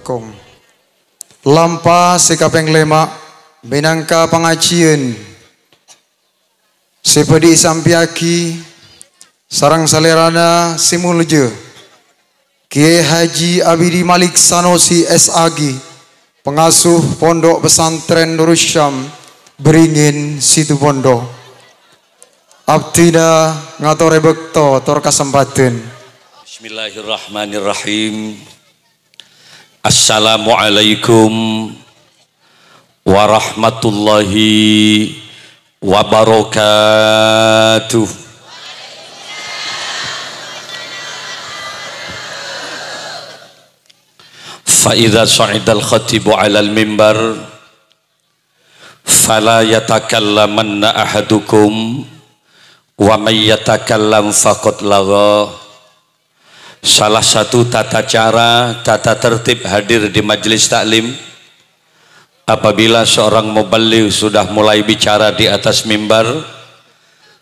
Kong lampa sikapeng lemak benangka pengajian sepedi sampiaki sarang salerana simulje Kiai Haji Abidi Malik Sanosi SAG pengasuh Pondok Pesantren Nurul Syam Beringin Situbondo abdina ngatore bekto tor kasempatan. Bismillahirrahmanirrahim. Assalamualaikum warahmatullahi wabarakatuh. Fa idza sa'idal khatibu 'alal mimbar fala yatakallamanna ahadukum wa may yatakallam faqad lagha. Salah satu tata cara, tata tertib hadir di majelis taklim apabila seorang muballigh sudah mulai bicara di atas mimbar,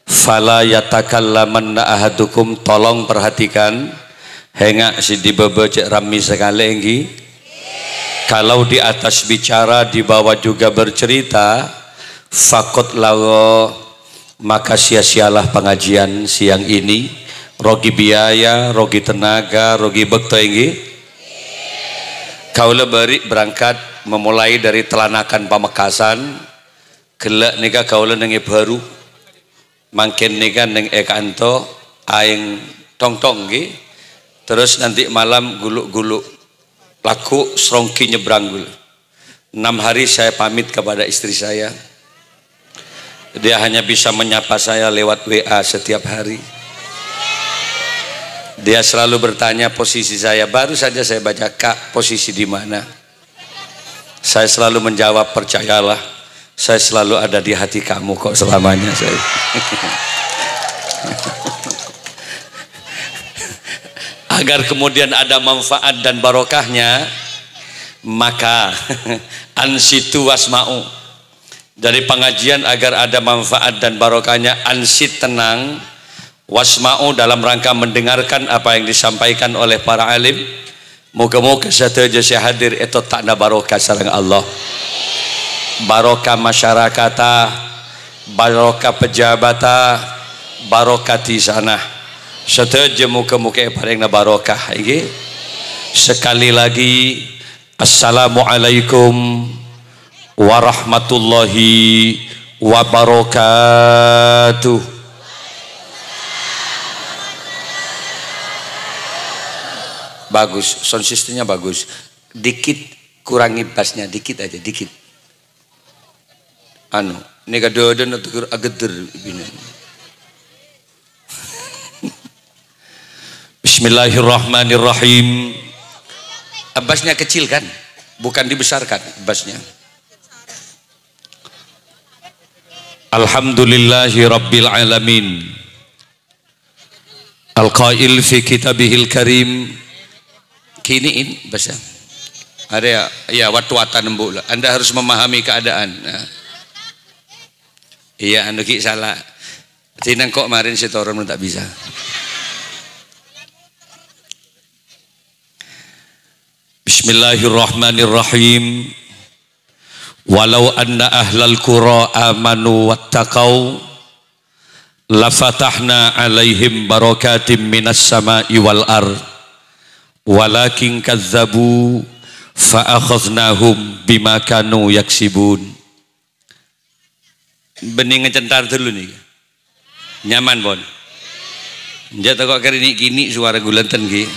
fala yatakallamanna ahadukum, tolong perhatikan hengak si dibebecek rami sekali enggi. Kalau di atas bicara, di bawah juga bercerita, faqad lagha, maka sia-sialah pengajian siang ini. Rogi biaya, rogi tenaga, rogi bekto enggi. Kaula beri berangkat memulai dari Telanakan Pamekasan, gelak nika kaula nengi baru, mangken nika neng ekanto aing tong-tong nggih. Terus nanti malam guluk-guluk laku serongki nyebrang gulu. 6 hari saya pamit kepada istri saya. Dia hanya bisa menyapa saya lewat WA setiap hari. Dia selalu bertanya posisi saya. Baru saja saya baca, Kak, posisi di mana? Saya selalu menjawab, percayalah, saya selalu ada di hati kamu kok selamanya. Saya. Agar kemudian ada manfaat dan barokahnya, maka ansitu wasma'u. Dari pengajian agar ada manfaat dan barokahnya, ansit, tenang, wasma'u, dalam rangka mendengarkan apa yang disampaikan oleh para alim. Moga-moga sateja saya hadir itu takna barokah sareng Allah, barokah masyarakata, barokah pejabata, barokah di sana sateja, moga-moga paringna barokah iki. Sekali lagi, assalamualaikum warahmatullahi wabarakatuh. Bagus, sound systemnya bagus. Dikit kurangi bassnya, dikit aja, dikit. Anu, nega doden atau ageder bini. Bismillahirrahmanirrahim. Bassnya kecil kan? Bukan dibesarkan bassnya. Alhamdulillahi rabbil alamin. Al-qail fi kitabihil karim. Kiniin bahasa ada ya wat-watan embul. Anda harus memahami keadaan. Nah. Iya, anu ki salah. Tinang kok kemarin setoran tak bisa. Bismillahirrahmanirrahim. Walau anna ahlal qura amanu wattaqau lafatahna alaihim barakatim minas sama'i wal ardh. Walakin kazzabu fa akhadnahum bima kanu yaksibun. Bening ngecentar dulu nih. Nyaman bon. Njata kok kini suara gulanten ki.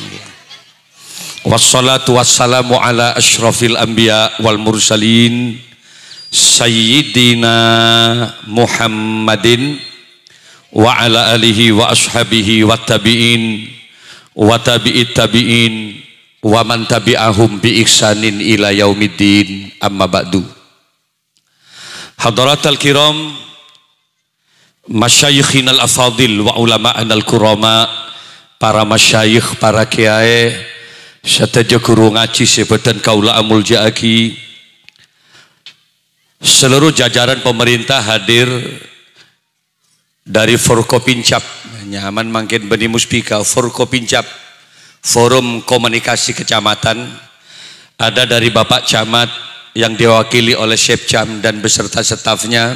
Wassalatu wassalamu ala asyrafil anbiya wal mursalin sayyidina Muhammadin wa ala alihi wa ashabihi wa tabi'in wa tabi'it tabi'in wa man tabi'ahum bi ihsanin ila yaumiddin, amma ba'du. Hadaratul kiram, masyayikhinal afadil wa ulama'anal kurama, para masyayikh, para kiai, sateja guru ngaji sebetan kaula amul jaaki, seluruh jajaran pemerintah hadir dari Forkopincap, nyaman mangkin Beni Muspika, Forkopincap, Forum Komunikasi Kecamatan, ada dari Bapak Camat yang diwakili oleh Chef Cam dan beserta stafnya,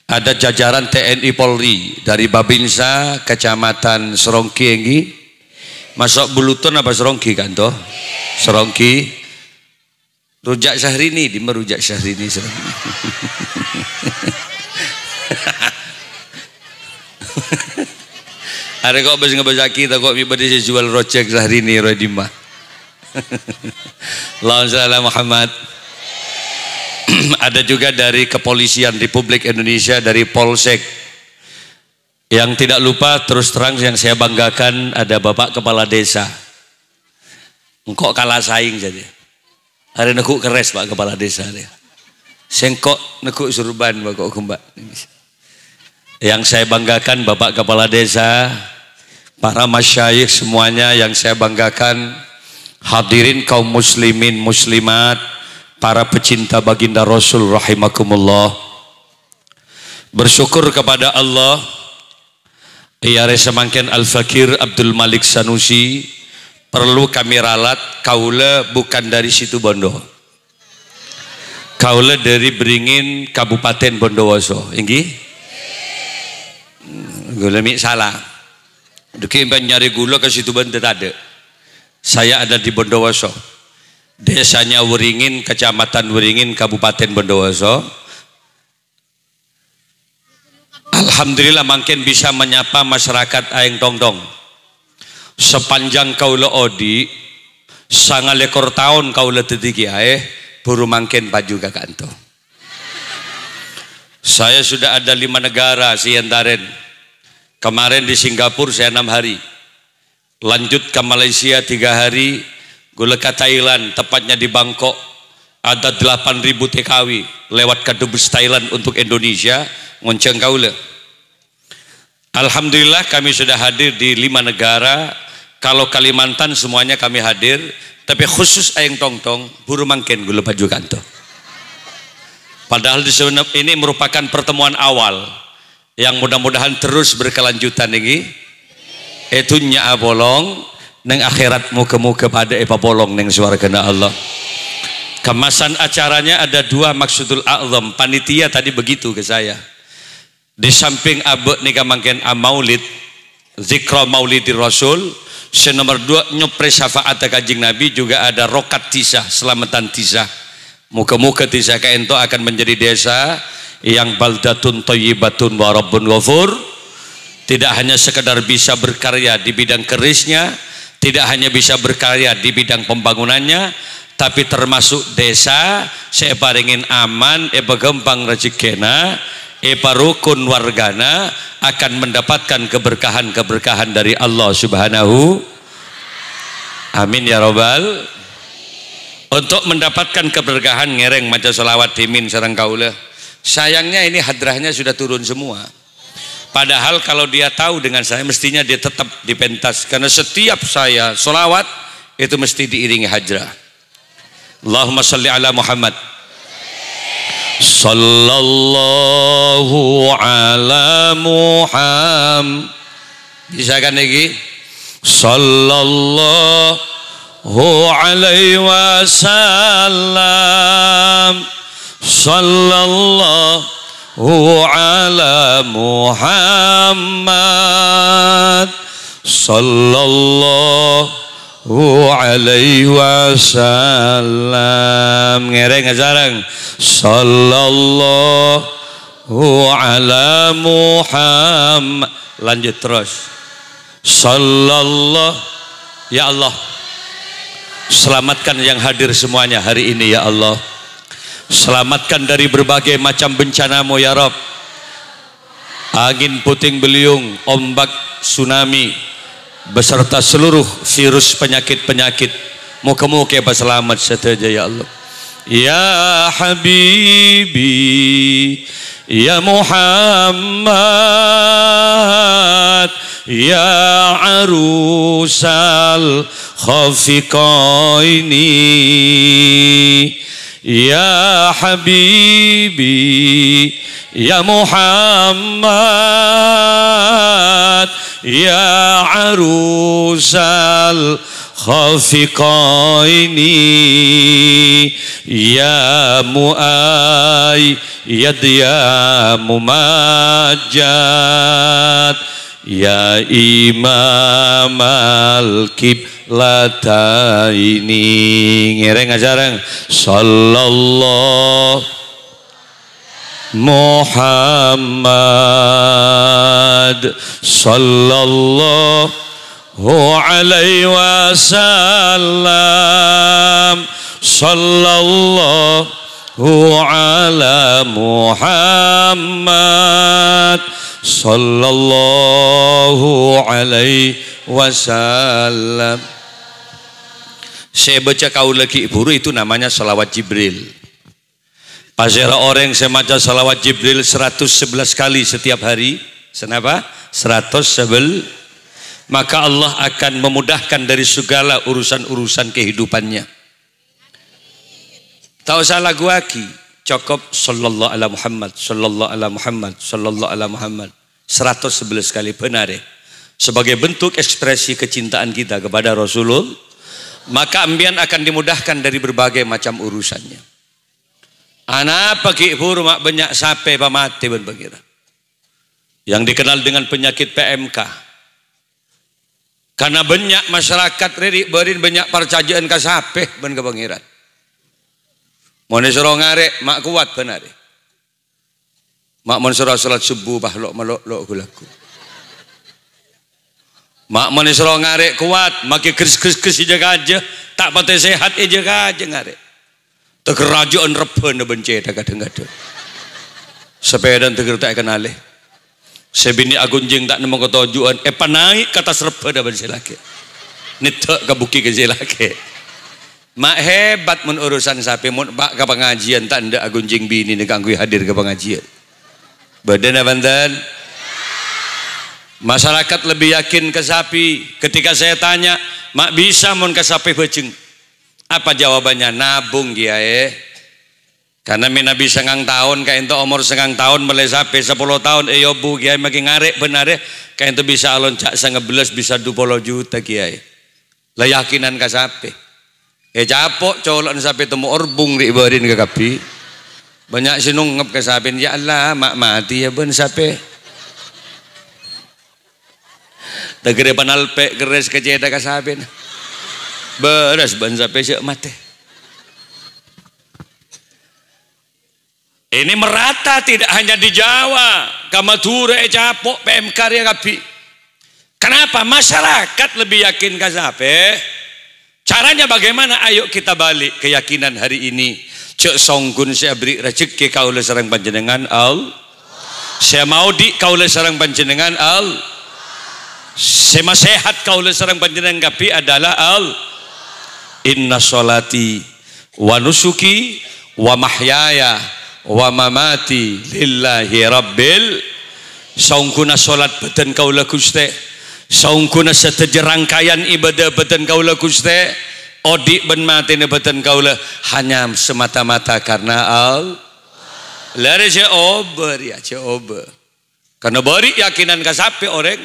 ada jajaran TNI Polri dari Babinsa Kecamatan Serongki ini, masuk Bulutun apa Serongki kan toh? Serongki, Rujak Syahrini di Merujak Syahrini. Ada kok bes ngebazaki, tak kok mibadi jual rojak Syahrini Rodimah. Allahumma shalli ala Muhammad. Ada juga dari Kepolisian Republik Indonesia, dari Polsek. Yang tidak lupa terus terang yang saya banggakan ada Bapak Kepala Desa. Engkau kalah saing saja. Hari nekuk keres Pak Kepala Desa dia. Sengkok nekuk surban Bapak Kumbak. Yang saya banggakan Bapak Kepala Desa, para masyayikh semuanya yang saya banggakan, hadirin kaum muslimin muslimat, para pecinta baginda Rasul rahimakumullah. Bersyukur kepada Allah, ya semangken Al-Fakir Abdul Malik Sanusi perlu kami ralat. Kaula bukan dari situ Bondo, kaula dari Beringin Kabupaten Bondowoso. Inggih, gula mik salah. Duki nyari gula ke situ Bondo ada. Saya ada di Bondowoso. Desanya Weringin, Kecamatan Weringin, Kabupaten Bondowoso. Alhamdulillah makin bisa menyapa masyarakat Aeng Tongtong. Sepanjang kaula odi, 9 tahun kaula tetiki ae, buru makin paju kakanto. Saya sudah ada 5 negara siantaren. Kemarin di Singapura saya 6 hari. Lanjut ke Malaysia 3 hari. Gula ke Thailand, tepatnya di Bangkok, ada 8.000 TKW lewat ke Dubes Thailand untuk Indonesia, ngonceng kaula. Alhamdulillah kami sudah hadir di 5 negara. Kalau Kalimantan semuanya kami hadir, tapi khusus Aeng Tongtong, buru mangken gula paju kanto. Padahal ini merupakan pertemuan awal yang mudah-mudahan terus berkelanjutan ini. Itu nya bolong neng akhirat muka-muka pada bolong neng suargana Allah. Kemasan acaranya ada 2 maksudul a'zam. Panitia tadi begitu ke saya. Di samping abad nika mangken maulid, zikra maulidir Rasul, nomor 2 nyupre syafaat kanjeng Nabi, juga ada rokat tisah, selamatan tisah. Muka-muka tisah kaento akan menjadi desa yang baldatun thayyibatun wa rabbun ghafur. Tidak hanya sekedar bisa berkarya di bidang kerisnya, tidak hanya bisa berkarya di bidang pembangunannya, tapi termasuk desa saya paringin aman, gempang rezekina, rukun wargana akan mendapatkan keberkahan-keberkahan dari Allah Subhanahu. Amin ya robbal. Untuk mendapatkan keberkahan ngereng maca selawat dimin sareng kaula. Sayangnya ini hadrahnya sudah turun semua. Padahal kalau dia tahu dengan saya, mestinya dia tetap dipentas, karena setiap saya sholawat itu mesti diiringi hajrah. Allahumma salli ala Muhammad. Sallallahu ala Muhammad. Bisa kan lagi? Sallallahu alaihi wasallam. Sallallahu ala Muhammad sallallahu alaihi wasallam. Ngereng ngejarang sallallahu ala Muhammad. Lanjut terus sallallahu. Ya Allah, selamatkan yang hadir semuanya hari ini ya Allah. Selamatkan dari berbagai macam bencana-Mu ya Rabb. Angin puting beliung, ombak, tsunami, beserta seluruh virus penyakit-penyakit. Muka-muka selamat saja ya Allah. Ya Habibi, ya Muhammad, ya arusal khafiqaini, ya Habibi, ya Muhammad, ya arusal khafiqaini ya muayyad ya mumajjad ya imam al-qiblataini. Ngereng ajarang sallallahu Muhammad sallallahu alaihi wasallam sallallahu ala Muhammad sallallahu alaihi wasallam. Saya baca kaula Ki Buru itu namanya salawat Jibril. Pasera orang saya baca salawat Jibril 111 kali setiap hari. Kenapa? 111. Maka Allah akan memudahkan dari segala urusan-urusan kehidupannya. Tak usah lagu lagi. Cukup sallallahu ala Muhammad, sallallahu ala Muhammad, sallallahu ala Muhammad. 111 kali benar ya. Sebagai bentuk ekspresi kecintaan kita kepada Rasulullah, maka ambian akan dimudahkan dari berbagai macam urusannya. Anak pagi buru mak banyak sampai pamati ben pengira. Yang dikenal dengan penyakit PMK. Karena banyak masyarakat riri berin banyak percayaan ka sape ben ke pengiran. Mun disuruh ngarek mak kuat benar. Mak mun suruh salat subuh bahlok melok gulaku. Mak mun disuruh ngarek kuat, maki kris jaga aja, tak patah sehat jaga aja ngarek. Kerajaan reben benci kadang-kadang. Sepeda teger tak kenal. Sebini agunjing tak nemu ketujuan. Naik kata serba dah benci lagi. Nitak kabuki ke lagi. Mak hebat mun urusan sapi mun bak ke pengajian tak ndak agunjing bini ni kanggo hadir ke pengajian. Badan abandan. Masyarakat lebih yakin ke sapi. Ketika saya tanya, mak bisa mun ke sapi bejeng. Apa jawabannya? Nabung kiai. Karena mina bisa ngang tahun kayak itu umur sengang tahun mulai sampai 10 tahun yo bu kiai makin ngarek benar kayak itu bisa alon cak 11 bisa 20 juta kiai. Layakinan ka sape. Capok colon sape temu orbung diibarin ke kapi. Banyak sinungep ke sape ya Allah mak mati ya ben sape. Tegere panalpe geres keceda ka sape. Beres ban sampai siap mati. Ini merata tidak hanya di Jawa, Kamadura, Capok, PMK ya kapi. Kenapa? Masyarakat lebih yakin kasape. Caranya bagaimana? Ayo kita balik keyakinan hari ini. Cek songgun saya beri rezeki kaula sareng panjenengan al. Saya mau di kaula sareng panjenengan al. Saya sehat kaula sareng panjenengan kapi adalah al. Inna sholati wa nusuki wa mahyaya wa mamati lillahi rabbil. Saungkuna sholat badan kaula Gusti, saungkuna seteja rangkaian ibadah badan kaula Gusti, odik ben matine badan kaula hanya semata-mata karena al lare ober ya ober. Karena bari yakinan ka sape orang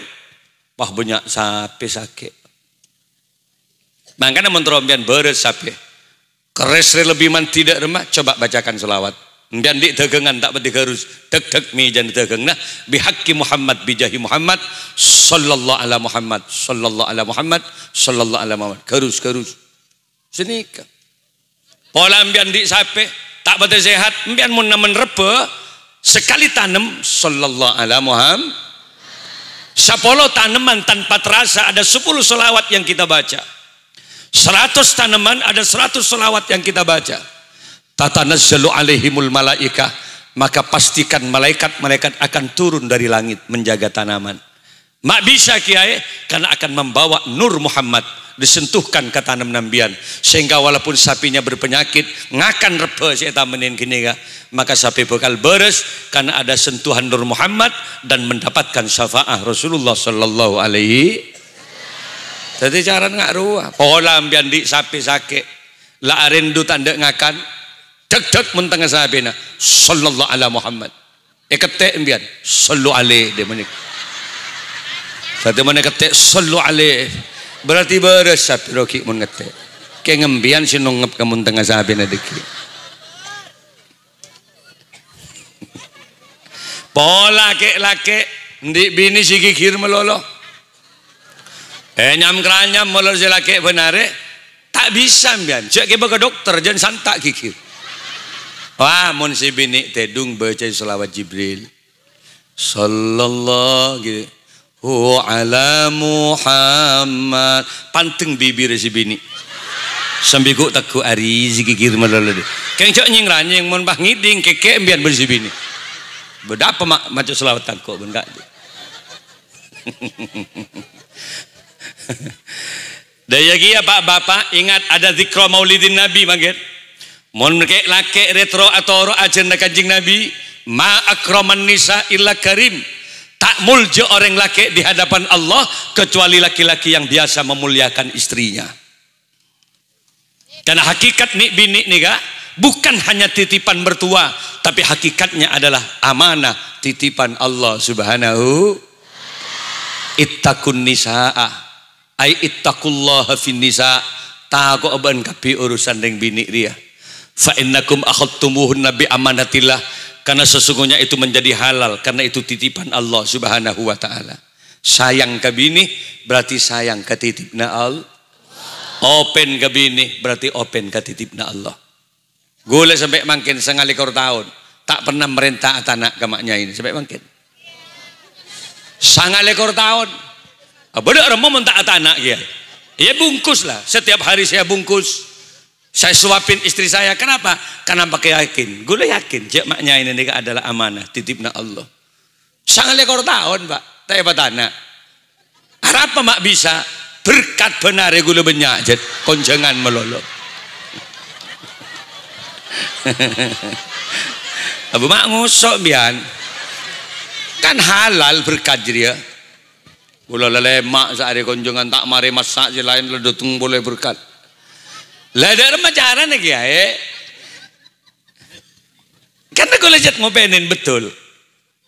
wah banyak sape sakit. Makanya menterombian beres sape. Keres lebih man tidak remah, coba bacakan selawat. Mbian di dagangan tak pati harus deg mijan dagang. Nah, bihaqqi Muhammad bijahi Muhammad sallallahu ala Muhammad sallallahu ala Muhammad sallallahu ala Muhammad. Harus. Senika. Pola mbian di sape tak pati sehat, mbian mun namen rebe sekali tanam sallallahu ala Muhammad. 10 tanaman tanpa terasa ada 10 selawat yang kita baca. 100 tanaman ada 100 selawat yang kita baca. Tatanazzalu alaihimul malaikah, maka pastikan malaikat-malaikat akan turun dari langit menjaga tanaman. Mak bisa kiai karena akan membawa nur Muhammad disentuhkan ke tanam nambian sehingga walaupun sapinya berpenyakit ngakan rebe saya menin kini maka sapi bakal beres karena ada sentuhan nur Muhammad dan mendapatkan syafaat Rasulullah sallallahu alaihi. Jadi cara ngak ruah. Pola ambian di sapi sakit. La arindu tanda ngakan. Dek mentengah sahabatnya. Sallallahu ala Muhammad. Ketek ambian. Sallu alaih. Dia menik. Satu mana ketek. Sallu alaih. Berarti beresap roki mun ngete. Ke ngembian si nongep kamun tengah sabi na deki. Pola ke lake ndi bini si kikir melolo. Nyam keranyam molor si lake benare tak bisa mbian. Cek ke baga dokter jan santak kikir. Wah mun si bini tedung baca selawat Jibril. Sallallahu gitu. Ala Muhammad panteng bibir si bini sambil kok takku ari zikir melolo de keng cok nying ranyeng mun bah ngiding keke embian bersi bini bedapa mak macu selawat takku ben gak daya kia pak bapak ingat ada zikra maulidin nabi mangget mun kek lake retro atau ajen kanjing nabi ma akraman nisa illa karim. Tak mulja orang laki di hadapan Allah kecuali laki-laki yang biasa memuliakan istrinya. Karena hakikat nih bini nih kak, bukan hanya titipan mertua, tapi hakikatnya adalah amanah titipan Allah Subhanahu. Ittaqun nisaa, ay ittaqullaha fin nisa. Takut aban kapi urusan deng bini dia. Fa innakum akhadtumuhunna bi amanatillah. Karena sesungguhnya itu menjadi halal, karena itu titipan Allah Subhanahu wa ta'ala. Sayang ke bini berarti sayang ke titipna Allah. Open ke bini berarti open ke titipna Allah. Gule sampai makin 9 tahun tak pernah merintah anak ke maknya ini sampai makin 9 tahun. Benar mau minta anak ya. Ya bungkus lah, setiap hari saya bungkus. Saya suapin istri saya, kenapa? Karena pakai yakin. Gue yakin, cek maknya ini adalah amanah, titipna Allah. 9 tahun pak, tak hebat anak. Harap mak bisa berkat benar ya gue banyak jet konjangan melolo. Abu mak ngusok bian, kan halal berkat dia. Gue lemak sehari konjangan tak mari masak si lain ledutung boleh berkat. Lah ada remajaran lagi ya, karena gue lejat ngopenin betul.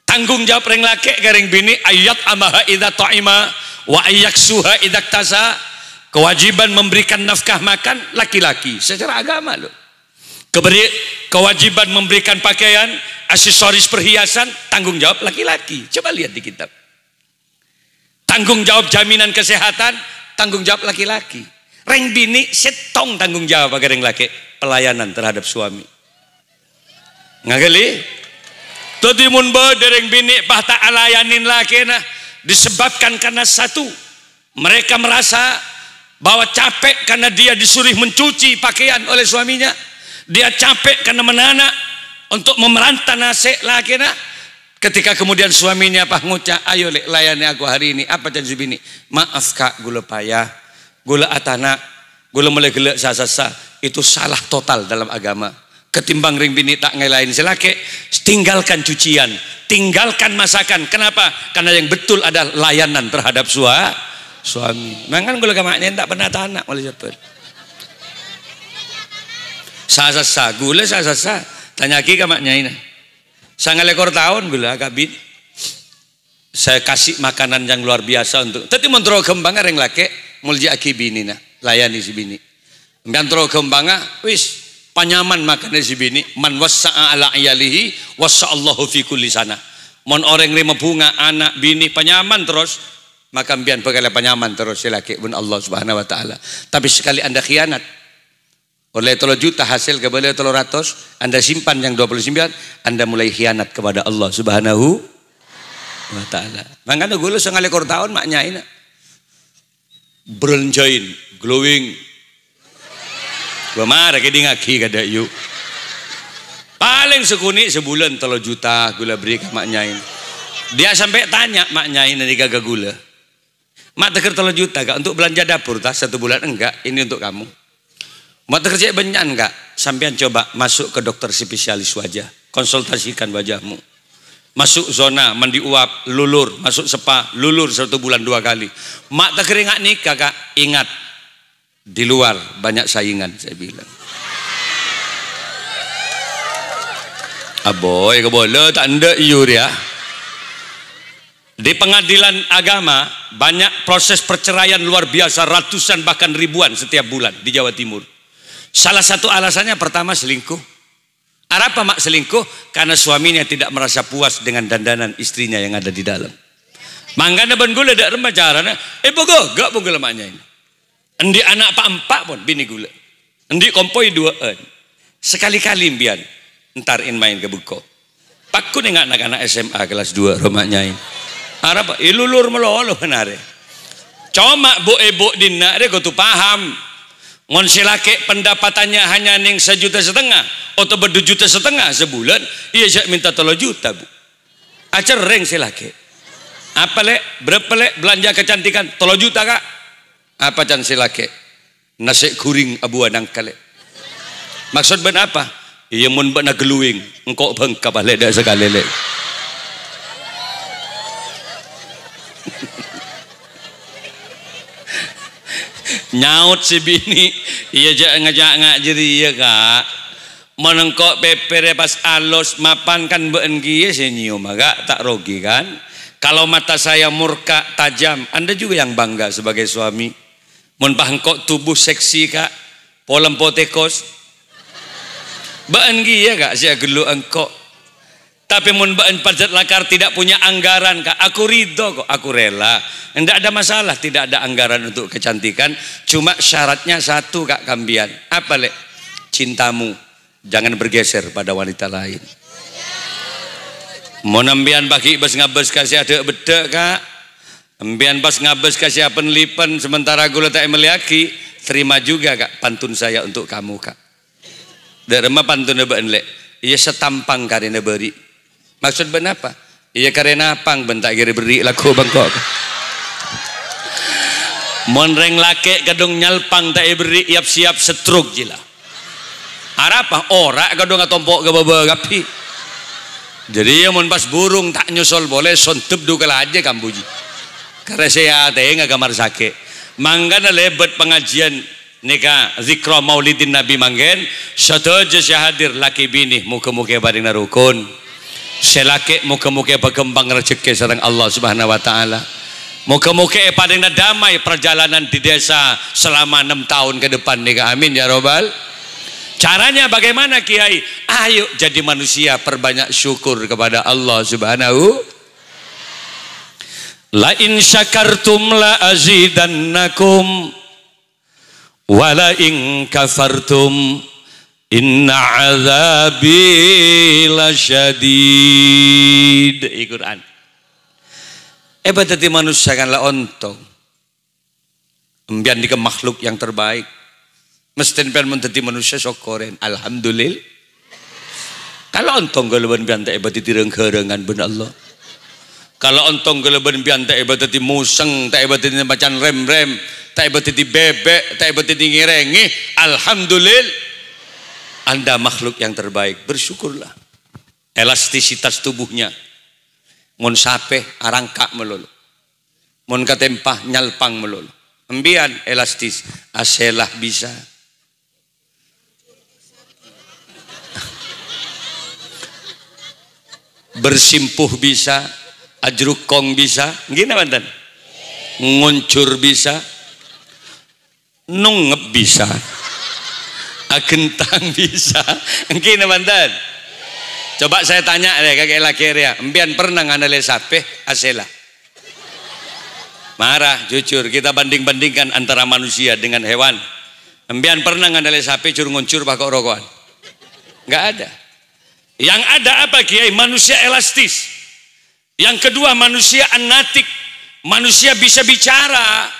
Tanggung jawab reng laki garing bini ayat amaha idza ta'ima wa ayyaksuha idza tasa. Kewajiban memberikan nafkah makan laki-laki secara agama loh. Kewajiban memberikan pakaian, aksesoris perhiasan tanggung jawab laki-laki. Coba lihat di kitab. Tanggung jawab jaminan kesehatan tanggung jawab laki-laki. Reng bini setong tanggung jawab agar reng laki pelayanan terhadap suami. Ngagali? Tadi mun dereng bini bah tak alayanin laki nah disebabkan karena satu, mereka merasa bahwa capek karena dia disuruh mencuci pakaian oleh suaminya. Dia capek karena menanak untuk memerantah nasi laki nah. Ketika kemudian suaminya pah ngucap, ayo lek layani aku hari ini. Apa janji bini? Maaf kak, gula payah. Gula atana, gula mulai gelak sasa, itu salah total dalam agama. Ketimbang ring bini tak ngelain selake, tinggalkan cucian, tinggalkan masakan. Kenapa? Karena yang betul adalah layanan terhadap suami. Mangan gula kamaknya tak pernah tanak oleh siapa. Sasa, gula sasa. Tanya lagi kamaknya ini. 9 tahun gula kabin. Saya kasih makanan yang luar biasa untuk. Tapi mentro kembang ring lake. Mulji aki bini nah, layani si bini. Gantro kembanga, wis panyaman makannya si bini. Man wassa'a ala iyalihi wassa'allahu fi kulli sana. Mon orang rima bunga anak bini panyaman terus, maka bian pegala panyaman terus si laki pun Allah Subhanahu wa taala. Tapi sekali Anda khianat oleh 3 juta hasil kepada 300, Anda simpan yang 29, Anda mulai khianat kepada Allah Subhanahu wa taala. Mangkana gulu 9 tahun maknya ini. Berenjain, glowing. Gua marah ke ngaki kada yuk. Paling sekuni sebulan 3 juta gula beri ke maknya ini. Dia sampai tanya maknya ini kagak gula. Mak teker 3 juta kak untuk belanja dapur tak 1 bulan enggak, ini untuk kamu. Mak teker cek benyan enggak, sampean coba masuk ke dokter spesialis wajah, konsultasikan wajahmu. Masuk zona mandi uap lulur, masuk spa lulur 1 bulan 2 kali. Mak tak keringat nikah kak, ingat di luar banyak saingan saya bilang. Aboy keboleh tak anda iur ya. Di pengadilan agama banyak proses perceraian luar biasa, ratusan bahkan ribuan setiap bulan di Jawa Timur. Salah satu alasannya pertama selingkuh. Apa mak selingkuh? Karena suaminya tidak merasa puas dengan dandanan istrinya yang ada di dalam. Mangkana ben gula dak remah carana, bogo gak gula maknya ini. Endi anak pak empat pun bini gula. Endi kompoi duaan. Sekali-kali mbian entarin main ke buko. Pakku ning anak-anak SMA kelas 2 rumahnya ini. Arab ilulur melolo benare. Cuma bu dina dia kau tu paham. Ngon silake pendapatannya hanya ning 1,5 juta atau 2,5 juta sebulan, iya saya minta 3 juta bu. Acer reng silake. Apa lek berapa lek belanja kecantikan 3 juta kak? Apa can silake? Nasi kuring abu anang kale. Maksud ben apa? Iya mun bana geluing, engkau bengkap balik dak sekali lek. Nyaut si bini, iya ngajak jadi iya kak. Menengkok pepere pas alus mapan kan been gie senyum agak tak rogi kan. Kalau mata saya murka tajam, anda juga yang bangga sebagai suami. Mun pahengkok tubuh seksi kak, polem potekos. Been gie kak saya gelu engkok. Tapi mun been pajat lakar tidak punya anggaran kak, aku ridho kok, aku rela. Tidak ada masalah, tidak ada anggaran untuk kecantikan. Cuma syaratnya satu kak kambian. Apa lek? Cintamu jangan bergeser pada wanita lain. Mau nambian bagi bas ngabes kasih ada bedek kak. Ambian pas ngabes kasih penlipan sementara gula tak meliaki. Terima juga kak pantun saya untuk kamu kak. Dari mana pantun been lek? Iya setampang karena beri. Maksud ben apa? Iya karena pang bentak kiri beri laku bangkok. Monreng lake kadung nyalpang tak beri iap siap stroke jila. Arapa ora kadung ngatompok ke baba gapi. Jadi ya mon pas burung tak nyusul boleh sontep dukal aja kambuji. Karena saya nggak kamar sakit. Manggana lebet pengajian nika zikra maulidin nabi manggen. Satu saya hadir laki bini muka-muka bareng narukun. Selake muka-muka berkembang rezeki sareng Allah Subhanahu wa taala. Muka-muka paling damai perjalanan di desa selama 6 tahun ke depan nih amin ya robbal. Caranya bagaimana kiai? Ayo jadi manusia perbanyak syukur kepada Allah Subhanahu. La in syakartum la azidannakum wa la in kafartum inna azabi lasyadid. Al-Quran. Berarti manusia kanlah ontong. Embian di makhluk yang terbaik. Mesti pengen menjadi manusia syukurin. Alhamdulillah. Kalau ontong kalau ben tak berarti rengkerengan ben Allah. Kalau ontong kalau ben tak berarti museng, tak berarti macan rem-rem, tak berarti bebek, tak berarti ngirengi. Alhamdulillah. Anda makhluk yang terbaik. Bersyukurlah. Elastisitas tubuhnya. Mun sape arangkak melulu. Mun katempah nyalpang melulu. Embian elastis. Aselah bisa. Bersimpuh bisa. Ajrukong bisa. Gini mantan. Nguncur bisa. Nungep bisa. Agentang bisa. Gini mantan. Coba saya tanya deh kakek laki ya, empian pernah nganalin sape asela? Marah, jujur kita banding-bandingkan antara manusia dengan hewan. Empian pernah nganalin sape cur nguncur bakok rokokan? Enggak ada. Yang ada apa kiai? Manusia elastis. Yang kedua manusia anatik. Manusia bisa bicara.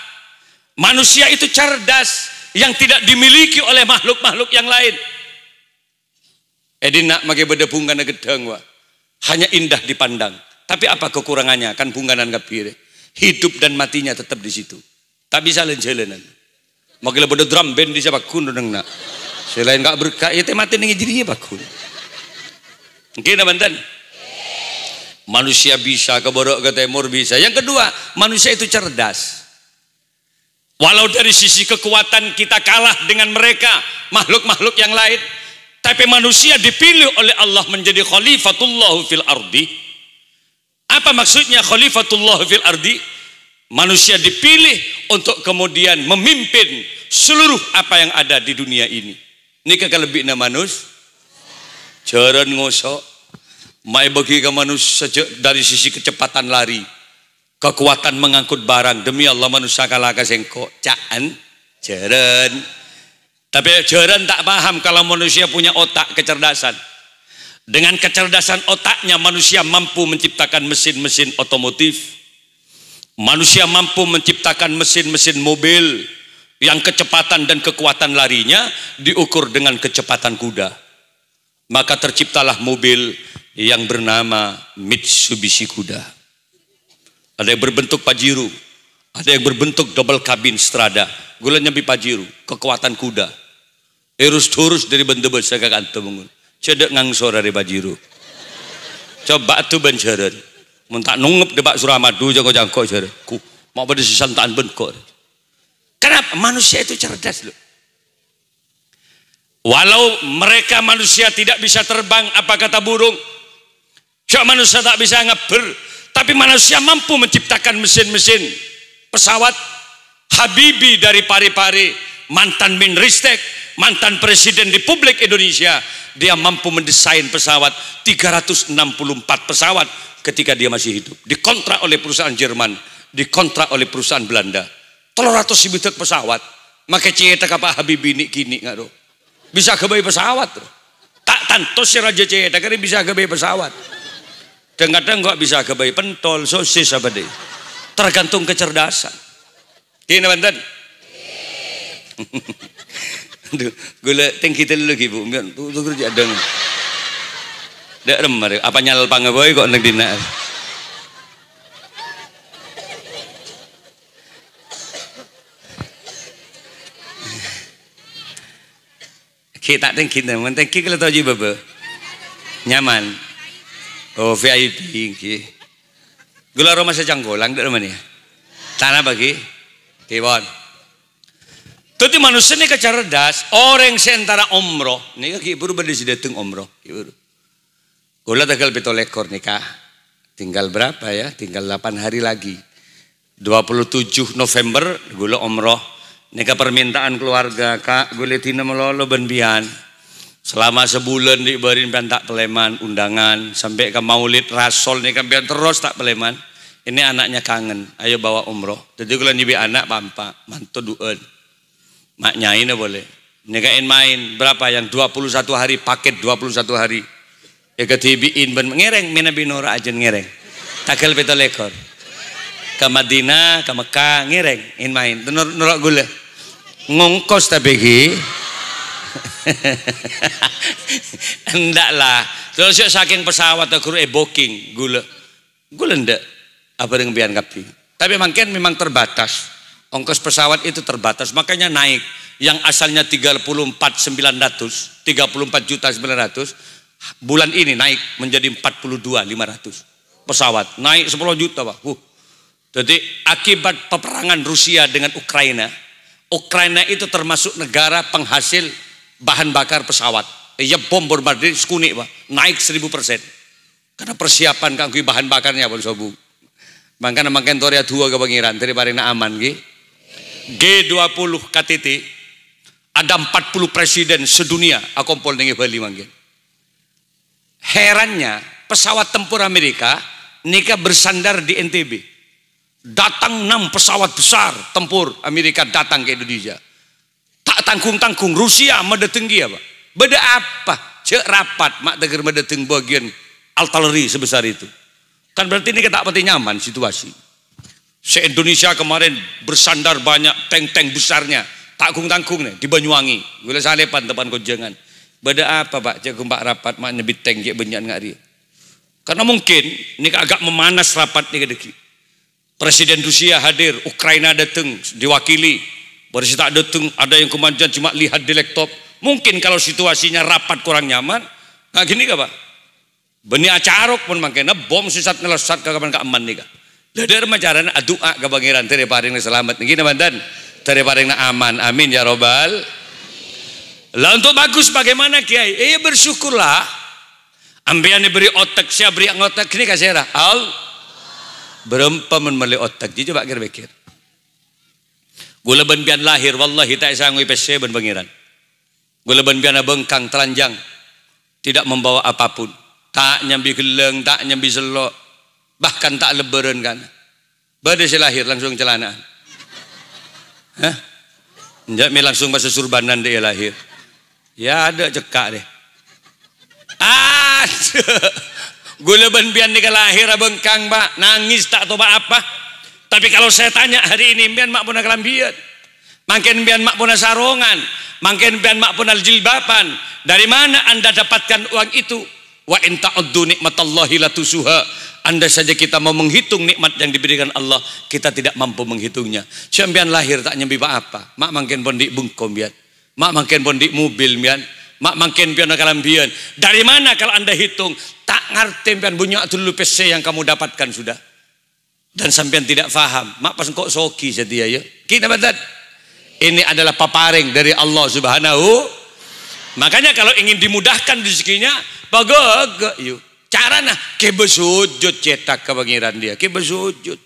Manusia itu cerdas yang tidak dimiliki oleh makhluk-makhluk yang lain. Nak makai bedepung kana gedang wa. Hanya indah dipandang. Tapi apa kekurangannya? Kan pungganan kapire. Hidup dan matinya tetap di situ. Tak bisa jalan-jalanan. Makai bede drum band di sabakun nang nak. Selain enggak berkah, ya teh mati ning jadi bakun. Mungkin banten. Manusia bisa ke borok ke timur bisa. Yang kedua, manusia itu cerdas. Walau dari sisi kekuatan kita kalah dengan mereka, makhluk-makhluk yang lain. Tapi manusia dipilih oleh Allah menjadi khalifatullah fil ardi. Apa maksudnya khalifatullah fil ardi? Manusia dipilih untuk kemudian memimpin seluruh apa yang ada di dunia ini. Ini kagak lebih na manus. Jaran ngosok. Mai bagi ke manusia dari sisi kecepatan lari, kekuatan mengangkut barang. Demi Allah manusia kalah kasengko. Caan jaran. Tapi jaran tak paham kalau manusia punya otak kecerdasan. Dengan kecerdasan otaknya manusia mampu menciptakan mesin-mesin otomotif. Manusia mampu menciptakan mesin-mesin mobil yang kecepatan dan kekuatan larinya diukur dengan kecepatan kuda. Maka terciptalah mobil yang bernama Mitsubishi Kuda. Ada yang berbentuk Pajero, ada yang berbentuk double cabin Strada. Gula nyambi Pajero, kekuatan kuda. Erus-turus dari bentuk besar kantor mengun. Cedek ngangsor dari Pajero. Coba tu benjaran. Muntak nungup debak Suramadu jangko-jangko jaran. Ku mau pada sisantaan benkor. Kenapa? Manusia itu cerdas loh. Walau mereka manusia tidak bisa terbang, apa kata burung? Cuma manusia tak bisa ngeber, tapi manusia mampu menciptakan mesin-mesin pesawat. Habibie dari Pari-Pari, mantan Menristek, mantan Presiden Republik Indonesia, dia mampu mendesain pesawat 364 pesawat ketika dia masih hidup. Dikontrak oleh perusahaan Jerman, dikontrak oleh perusahaan Belanda. 300.000 pesawat. Maka cerita apa Habibie ini kini nggak do? Bisa kebayi pesawat. Tak tantos si Raja cerita karena bisa kebayi pesawat. Kadang-kadang nggak bisa kebayi pentol, sosis apa deh. Tergantung kecerdasan. Ini banten. Gula tengki telu lagi bu, tu kerja dong. Dak remar, apa nyal pangaboy kok neng dina. Kita tengki teman, tengki kalau tahu je bapa, nyaman. Oh VIP, gula rumah secanggolang, dak mana ya? Tanah bagi, kebon. Tapi manusia ini kecerdas, orang seantara umroh, nih kaki buru berdisi datang umroh, buru. Gula tanggal 17 nikah, tinggal berapa ya? Tinggal 8 hari lagi. 27 November gula umroh, nikah permintaan keluarga, kak gula tina melolo benbian. Selama sebulan dibarin pian tak peleman undangan, sampai ke Maulid Rasul nikah pian terus tak peleman. Ini anaknya kangen, ayo bawa umroh. Jadi gula nyibi anak pampa, mantu duan. Mak nyain boleh. Nikahin main berapa yang 21 hari paket 21 hari. Ya ketibiin ben ngereng mina binora aja ngereng. Takel betul ekor. Ke Madinah, ke Mekah ngereng in main. Nolak gula. Ngongkos tabegi. Endaklah. Terus saking pesawat aku booking gula. Gula ndak apa dengan biar kapi. Tapi makin memang terbatas. Ongkos pesawat itu terbatas, makanya naik. Yang asalnya 34.900, 34.900, bulan ini naik menjadi 42.500 pesawat. Naik 10 juta, Pak. Jadi akibat peperangan Rusia dengan Ukraina, Ukraina itu termasuk negara penghasil bahan bakar pesawat. Ya bom bombardir sekunik, Pak. Naik 1000%. Karena persiapan kanggo bahan bakarnya, Pak Sobu. Makanya makan Toria dua ke Pangeran, daripada aman, gitu. G20 KTT ada 40 presiden sedunia akumpul dengan Bali manggen. Herannya pesawat tempur Amerika nikah bersandar di NTB. Datang 6 pesawat besar tempur Amerika datang ke Indonesia. Tak tanggung-tanggung Rusia mendatenggi apa? Beda apa? Cek rapat mak teger mendateng bagian artileri sebesar itu. Kan berarti ini tak pati nyaman situasi. Se-Indonesia kemarin bersandar banyak tank-tank besarnya, tanggung-tanggung nih di Banyuwangi. Gula salepan depan Kojengan. Beda apa Pak? Cek kumpak rapat mak nebit tank je banyak ngari. Karena mungkin ini agak memanas rapat nih kedeki. Presiden Rusia hadir, Ukraina datang diwakili. Baru tak datang, ada yang komandan cuma lihat di laptop. Mungkin kalau situasinya rapat kurang nyaman, nah gini Pak? Beni acarok pun makanya bom sesat ngelesat ke kapan ke aman nih Kak. Dari macarana doa ke Pangeran tere paring selamat niki banten tere paring aman amin ya robbal. Lah untuk bagus bagaimana Kiai? Bersyukurlah. Ambian diberi otak, saya beri ngotak ini kasih al. berempa menmeli otak ji coba kira-kira gula ben bian lahir wallahi tak sanggup pese ben pangeran gula ben bian bengkang telanjang tidak membawa apapun tak nyambi geleng tak nyambi selok bahkan tak lebaran kan bade si lahir langsung celanaan hah njami langsung bahasa surbanan dia lahir ya ada cekak deh gula ben bian ni lahir bengkang pak nangis tak tahu apa tapi kalau saya tanya hari ini bian mak pun kelambian makin bian mak pun sarongan makin bian mak pun jilbaban dari mana anda dapatkan uang itu wa in ta'uddu nikmatallahi la tusuha anda saja kita mau menghitung nikmat yang diberikan Allah kita tidak mampu menghitungnya sampean lahir tak nyambi apa mak makin pun di bungkom bian mak makin pun di mobil bian mak makin pian kalambian dari mana kalau anda hitung tak ngerti pian bunyi dulu PC yang kamu dapatkan sudah dan sampean tidak faham mak pas kok soki setia ya kita batat ini adalah paparing dari Allah Subhanahu makanya kalau ingin dimudahkan rezekinya bagag yuk carana ke bersujud cetak ke pangeran dia ke bersujud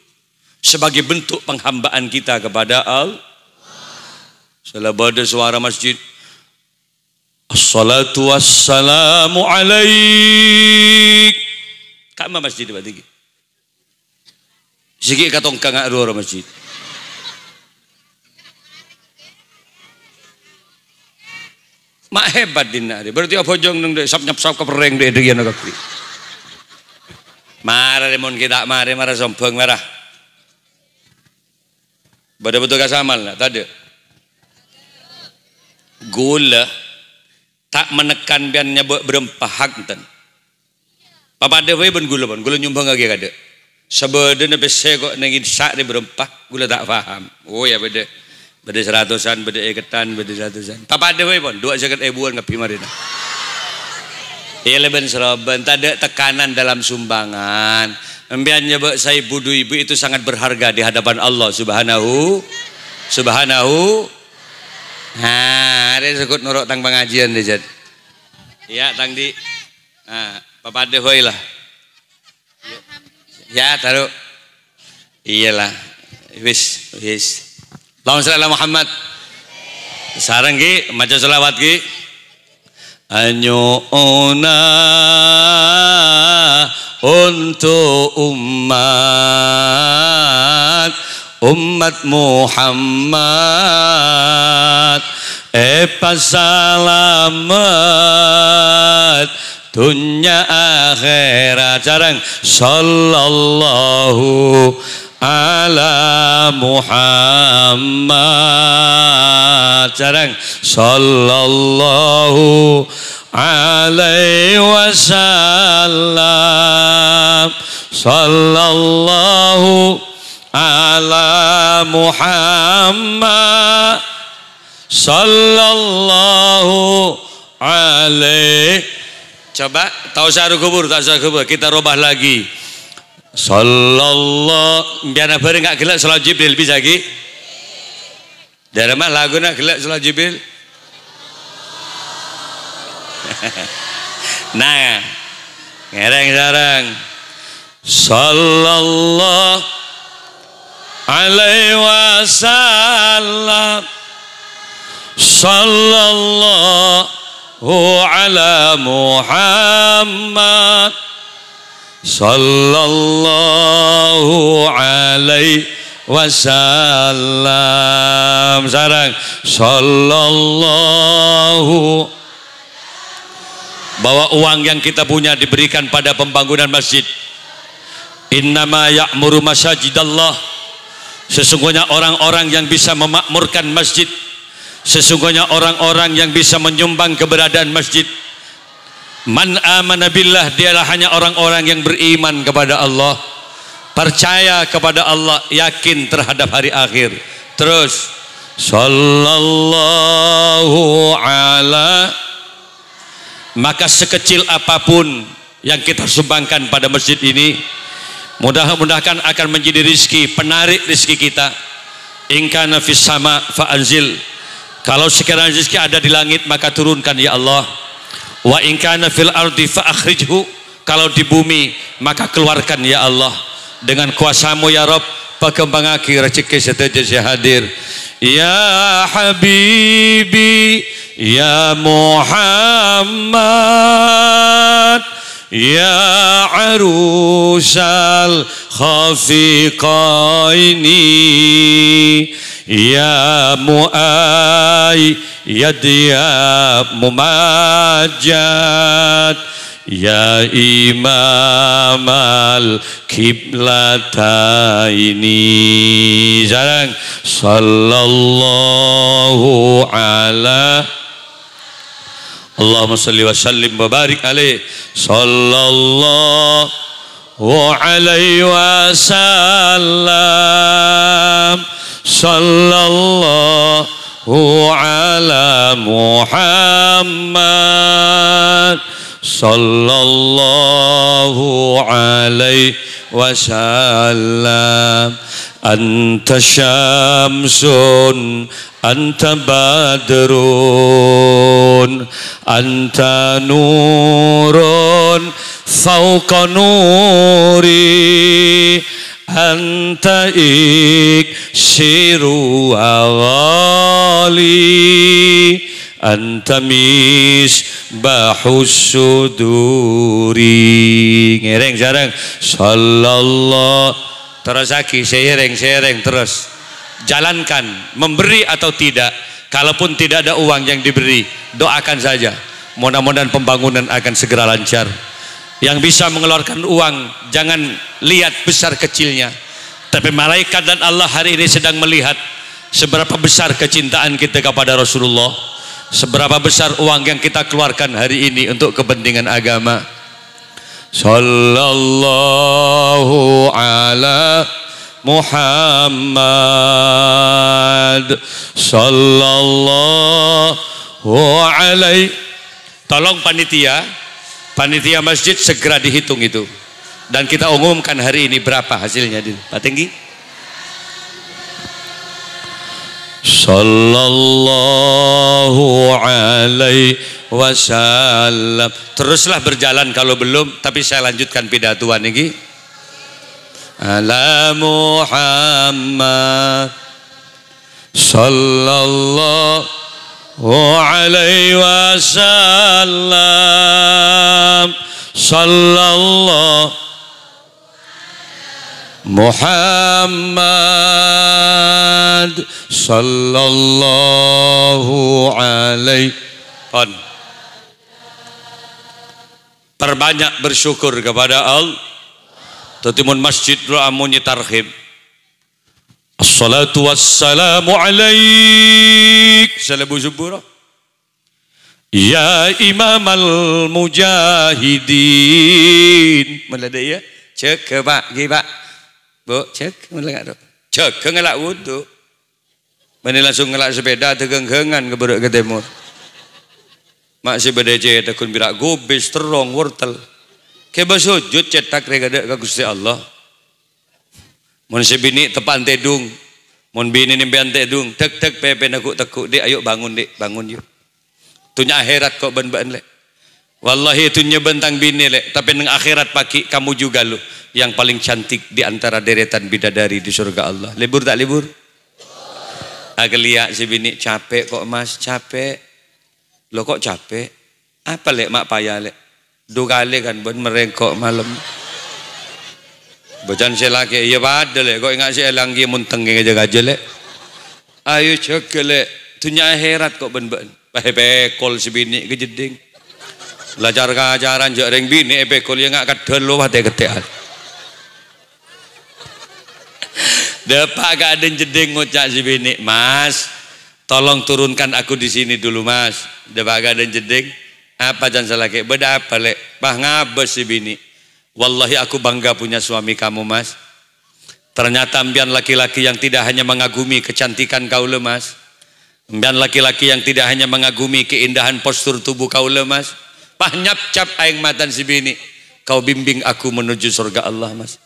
sebagai bentuk penghambaan kita kepada Allah selabada suara masjid Assalatu wassalamu alaik. Kak ma masjid ba tigi. Sige katong kanga ro masjid. Mak hebat din na. Berarti apa jong nang sap nyap sap ka pereng de diyan nakakri. Mara demon kita mare mara sombong marah. Bada betul kasamal na tadi. Gula tak menekan bian nyebut berempah hak ten. Papa ada we ben gula nyumbang lagi kada. Sebeden bese kok nangin sak ni berempah gula tak faham. Oh ya beda 100-an beda eketan beda 100-an. Papa ada we pun 250 ngapi marina. Iya leben seraban tak ada tekanan dalam sumbangan. Embian nyebut saya budu ibu itu sangat berharga di hadapan Allah Subhanahu. Nah, ada sekut nurut tang pengajian deh jad. Ya tang di, papa deh hoi lah. Ya taruh. Iyalah, wis. Allahumma shalli ala Muhammad. Sarang ki, maca selawat ki. Anyona untuk umat Muhammad selamat dunia akhirat jarang sallallahu ala Muhammad jarang sallallahu alaihi wasallam sallallahu ala Muhammad sallallahu alaihi. Coba tahu saru kubur tak saru kubur kita robah lagi sallallahu biar apa enggak gelak salat Jibril bisa lagi dari mana lagu nak gelak salat Jibril. Nah ngereng sarang sallallahu alaihi wasallam sallallahu ala Muhammad sallallahu alaihi wasallam sarang sallallahu. Bahwa uang yang kita punya diberikan pada pembangunan masjid. Innama ya'muru masajidallah. Sesungguhnya orang-orang yang bisa memakmurkan masjid, sesungguhnya orang-orang yang bisa menyumbang keberadaan masjid, man amana billah, dialah hanya orang-orang yang beriman kepada Allah, percaya kepada Allah, yakin terhadap hari akhir. Terus sallallahu ala, maka sekecil apapun yang kita sumbangkan pada masjid ini mudah-mudahan akan menjadi rizki, penarik rizki kita. In kana fis sama fa'anzil, kalau sekiranya rizki ada di langit maka turunkan ya Allah. Wa in kana fil ardi fa'akhrijhu, kalau di bumi maka keluarkan ya Allah. dengan kuasamu ya Rob, pakembangake rezeki sedaya sing hadir. Ya Habibi ya Muhammad ya arusal khafiqaini ya muayyad ya mumajjad ya imamal kiblataini. Jarang sallallahu ala Allahumma salli wa sallim wa barik alaih sallallahu alaihi wasallam sallallahu ala Muhammad sallallahu alaihi wasallam. Anta syamsun anta badrun anta nurun fauqa nuri anta iksiru awali anta misbahus suduri. Ngereng jarang sallallahu terus lagi sering terus jalankan, memberi atau tidak. Kalaupun tidak ada uang yang diberi, doakan saja, mudah-mudahan pembangunan akan segera lancar. Yang bisa mengeluarkan uang jangan lihat besar kecilnya, tapi malaikat dan Allah hari ini sedang melihat seberapa besar kecintaan kita kepada Rasulullah, seberapa besar uang yang kita keluarkan hari ini untuk kepentingan agama. Sallallahu ala Muhammad sallallahu alaihi. Tolong panitia masjid segera dihitung itu, dan kita umumkan hari ini berapa hasilnya. Pak Tinggi sallallahu alaihi wasallam. Teruslah berjalan kalau belum, tapi saya lanjutkan pidatuan ini. Ala Muhammad sallallahu alaihi wasallam sallallahu Muhammad sallallahu alaihi. Perbanyak bersyukur kepada Allah. Tatimun masjid amunyi tarhib. Assalatu wassalamu alaik salamu zubura ya imamal mujahidin. Meladai ya cek ke pak gi pak bu cek meladai dok cek ke ngelak wudhu mana langsung ngelak sepeda tegeng-gengan ke beruk ke timur masih berdece takun birak gubis terong wortel ke basujud cetak regada ke Gusti Allah. Mun si bini tepan tedung, mun bini nimpian tedung, tek pepe nakuk tekuk dek, ayo bangun dek, bangun yuk. Tunya akhirat kok ben-ben lek. Wallahi tunya bentang bini lek, tapi nang akhirat paki kamu juga lu yang paling cantik di antara deretan bidadari di surga Allah. Libur tak libur? Agak si bini capek kok mas, capek. Lo kok capek? Apa lek mak payah lek? 2 kali kan ben merengkok malam. Bacan selaki iya pada lek kok ingat si elang ki munteng aja lek. Ayo cek lek tunya akhirat kok ben-ben. Bekol si bini ke jeding. Belajar kajaran jak reng bini bekol yang ngak kadel lo wate ketean. Depak gak ada jeding ngucak si bini, "Mas, tolong turunkan aku di sini dulu, Mas." Depak gak ada jeding. Apa jangan salah kayak beda apa lek bah ngabes si bini. Wallahi aku bangga punya suami kamu mas. Ternyata mbian laki-laki yang tidak hanya mengagumi kecantikan kau le mas, mbian laki-laki yang tidak hanya mengagumi keindahan postur tubuh kau le mas, bah nyap cap aing matan si bini. Kau bimbing aku menuju surga Allah mas,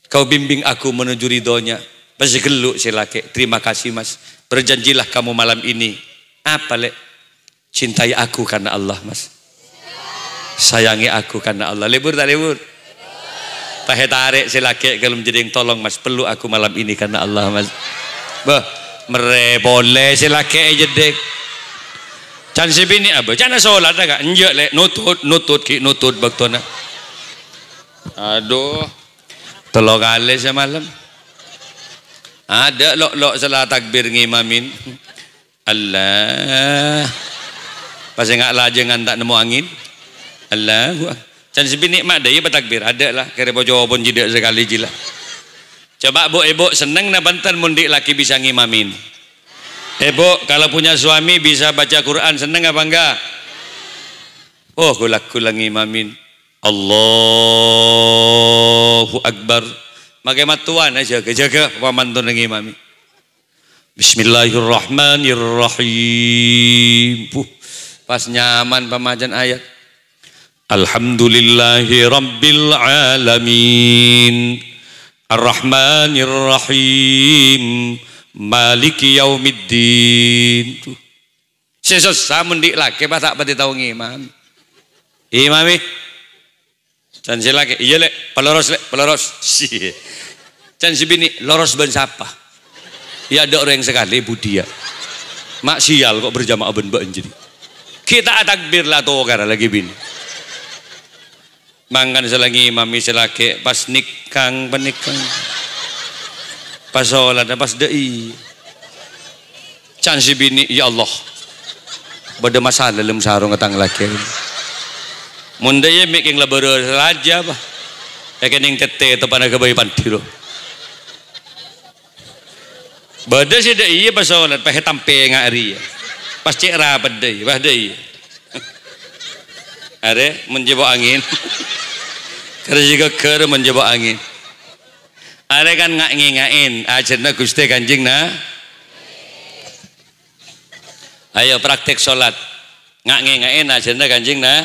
kau bimbing aku menuju ridhonya. Pasti geluk si laki. Terima kasih mas, berjanjilah kamu malam ini apa lek cintai aku karena Allah mas, sayangi aku karena Allah. Libur tak libur? Pahe tarik silake kalau menjadi yang tolong mas, perlu aku malam ini karena Allah mas. Bah, boleh silake jedek. Can sibini apa? Cana sholat agak enjek lek nutut ki nutut baktona. Aduh, tolong kali semalam. Ada lok salah takbir ngimamin. Allah. Pas enggak lajeng ngantak nemu angin. Allah. Can sibini mak daya bertakbir ada lah. Kira jawabon jidak sekali jila. Coba bu ibu seneng na banten mundi laki bisa ngimamin. Ibu kalau punya suami bisa baca Quran seneng apa enggak? Oh kulak ngimamin. Allahu Akbar. Makai matuan aja jaga pamantun ngimami. Bismillahirrahmanirrahim. Pas nyaman pemajan ayat. Alhamdulillahi Rabbil Alamin Ar-Rahmanir-Rahim Maliki Yaumiddin. Sesosah mendik laki pas tak pati tahu ngimam. Imami can silake iya lek peloros can sibini loros ben sapa. Ya ada orang sekali budia. Mak sial kok berjamaah ben mbak jadi. Kita takbir lah tuh karena lagi bini. Mangkan selagi mami selake pas nikang penikang pas sholat pas dai can si bini ya Allah bada masalah lem sarung ketang laki munda ye making labeur raja bah kening tete to pana kebayi pantiro bada si dai pas sholat pas tampe ngari pas cek rapat dai pas dai are menjebak angin. Karena juga ker menjebak angin. Ada kan ngain ajarna Gusti Kanjeng na. Ayo praktek sholat. Ngain ajarna Kanjeng na.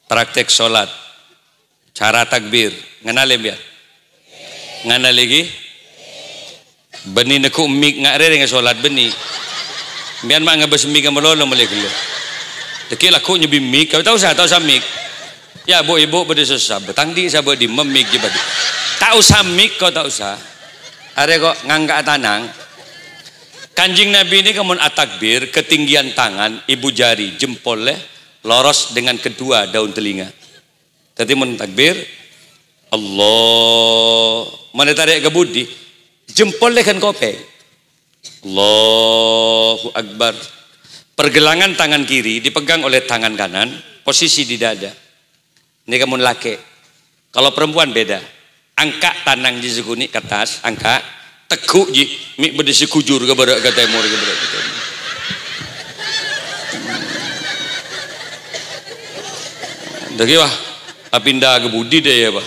Praktek sholat. Cara takbir. Ngenalim ya. Ngenal lagi. Beni neku mik ngare dengan sholat beni. Biar mak ngebes mik melolo melekelo. Deki laku nyebi mik. Kau tahu sah mik. Ya bu ibu pada susah betangdi sahabat di memik jebadi tak usah mik kau tak usah ada kok ngangkat tanang Kanjeng Nabi ini kemun atakbir ketinggian tangan ibu jari jempolnya loros dengan kedua daun telinga tadi mun takbir Allah mana tarik ke budi jempolnya kan kopeng Allahu Akbar pergelangan tangan kiri dipegang oleh tangan kanan posisi di dada. Ini kamu laki. Kalau perempuan beda. Angkat tanang di sekuni ke atas, angkat, teguk ji, mik berdisi kujur ke barat ke timur ke barat ke timur. Dagi wah, pindah ke budi deh ya bah.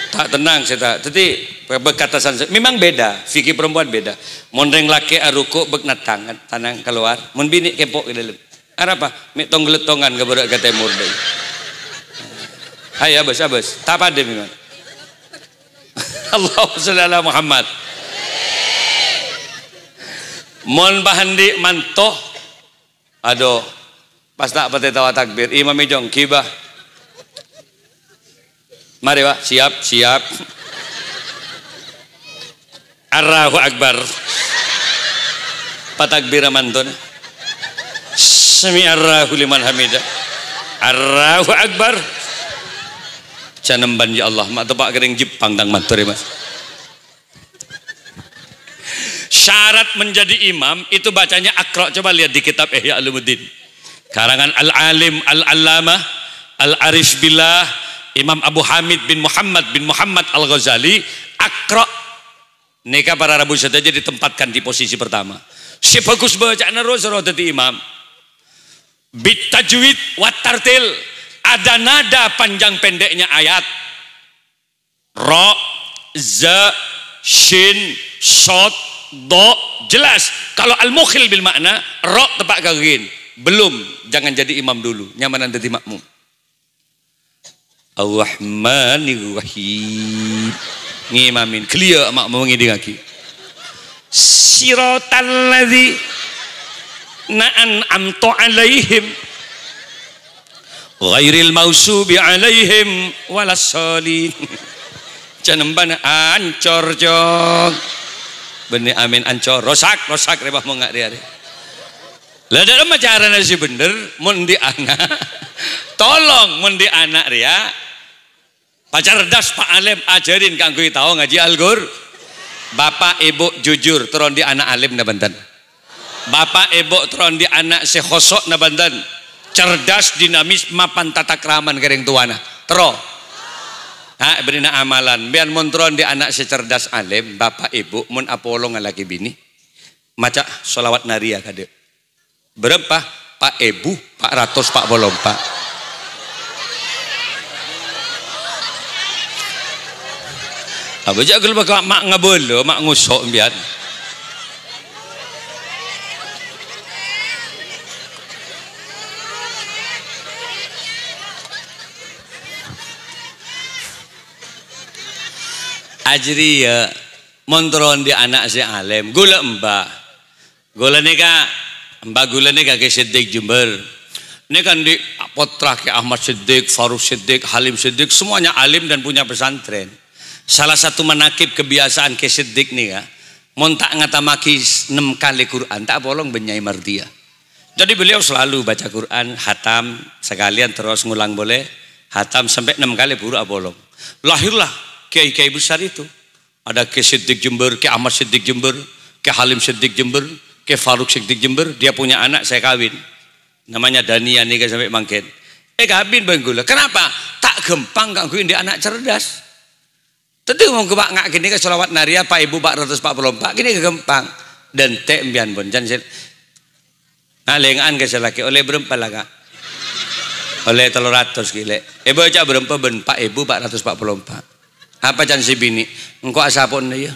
Tak tenang saya tak. Tapi berkatasan memang beda. Fikir perempuan beda. Mondreng laki aruko beknat tanang keluar. Mon bini kepok ke dalam. Apa? Mik tong geletongan ke barat ke timur deh. Hai abas tak pada memang. Allahumma sholli ala Muhammad. Mon bahandi mantoh. Aduh. Pas tak pati tawa takbir. Imam ijong kibah. Mari Pak, siap. Allahu Akbar. Patakbir mantun. Sami Allahu liman hamidah. Allahu Akbar. Canemban ya Allah mak tepak kering Jepang tang matur mas. Syarat menjadi imam itu bacanya akra. Coba lihat di kitab Ihya Ulumuddin karangan Al-Alim Al-Allamah Al-Arif Billah Imam Abu Hamid bin Muhammad Al-Ghazali. Akra neka para Rabu saja ditempatkan di posisi pertama. Si bagus baca terus dadi imam. Bit tajwid wat tartil. Ada nada panjang pendeknya ayat. Ra, za, shin, shod, do, jelas. Kalau al-mukhil bil makna, ra tepak kagin. Belum, jangan jadi imam dulu. Nyamanan jadi makmum. Ar-Rahmanir-Rahim. Ngimamin, clear makmum ngiding lagi. Siratal ladzi na'an amtu alaihim ghairil mausubi alaihim walassolin. Canemban ancor jong benih amin ancor rosak rebah mau nggak dia lah dalam cara nasi bener mundi anak tolong mundi anak dia pacar cerdas Pak Alim ajarin kanggo tahu ngaji Al-Qur. Bapak ibu jujur teron di anak alim na banten. Bapak ibu teron di anak sekhosok na banten. Cerdas dinamis mapan tata kraman kering tuana tero ha berina amalan biar mun teron di anak secerdas alim bapak ibu mun apolo ngalaki bini maca sholawat naria kade berapa Pak Ibu Pak Ratus Pak Bolompa apa aja kalau bakal mak ngabolo mak ngusok biar ajri ya montron di anak si alim gula mbak gula nika ke Siddiq Jember ini kan di potra ke Ahmad Siddiq, Faruk Siddiq, Halim Siddiq semuanya alim dan punya pesantren. Salah satu manakib kebiasaan ke Siddiq nih ya montak ngatamaki 6 kali Quran tak bolong benyai mardia. Jadi beliau selalu baca Quran hatam sekalian terus ngulang boleh hatam sampai 6 kali buru bolong. Lahirlah kiai-kiai besar itu ada ke Siddiq Jember, ke Ahmad Siddiq Jember, ke Halim Siddiq Jember, ke Faruk Siddiq Jember. Dia punya anak saya kawin namanya Dania nih sampai mangkin kawin bang gula kenapa tak gempang gangguin dia anak cerdas tentu mau kebak ngak gini ke sholawat naria Pak Ibu Pak Ratus Pak Pelompak gini ke gempang dan teh mbian bon jangan lengan ke selaki oleh berempat lah kak oleh 300 gile ibu aja berempat ben Pak Ibu Pak Ratus Pak Pelompak apa can si bini engkau asapon ya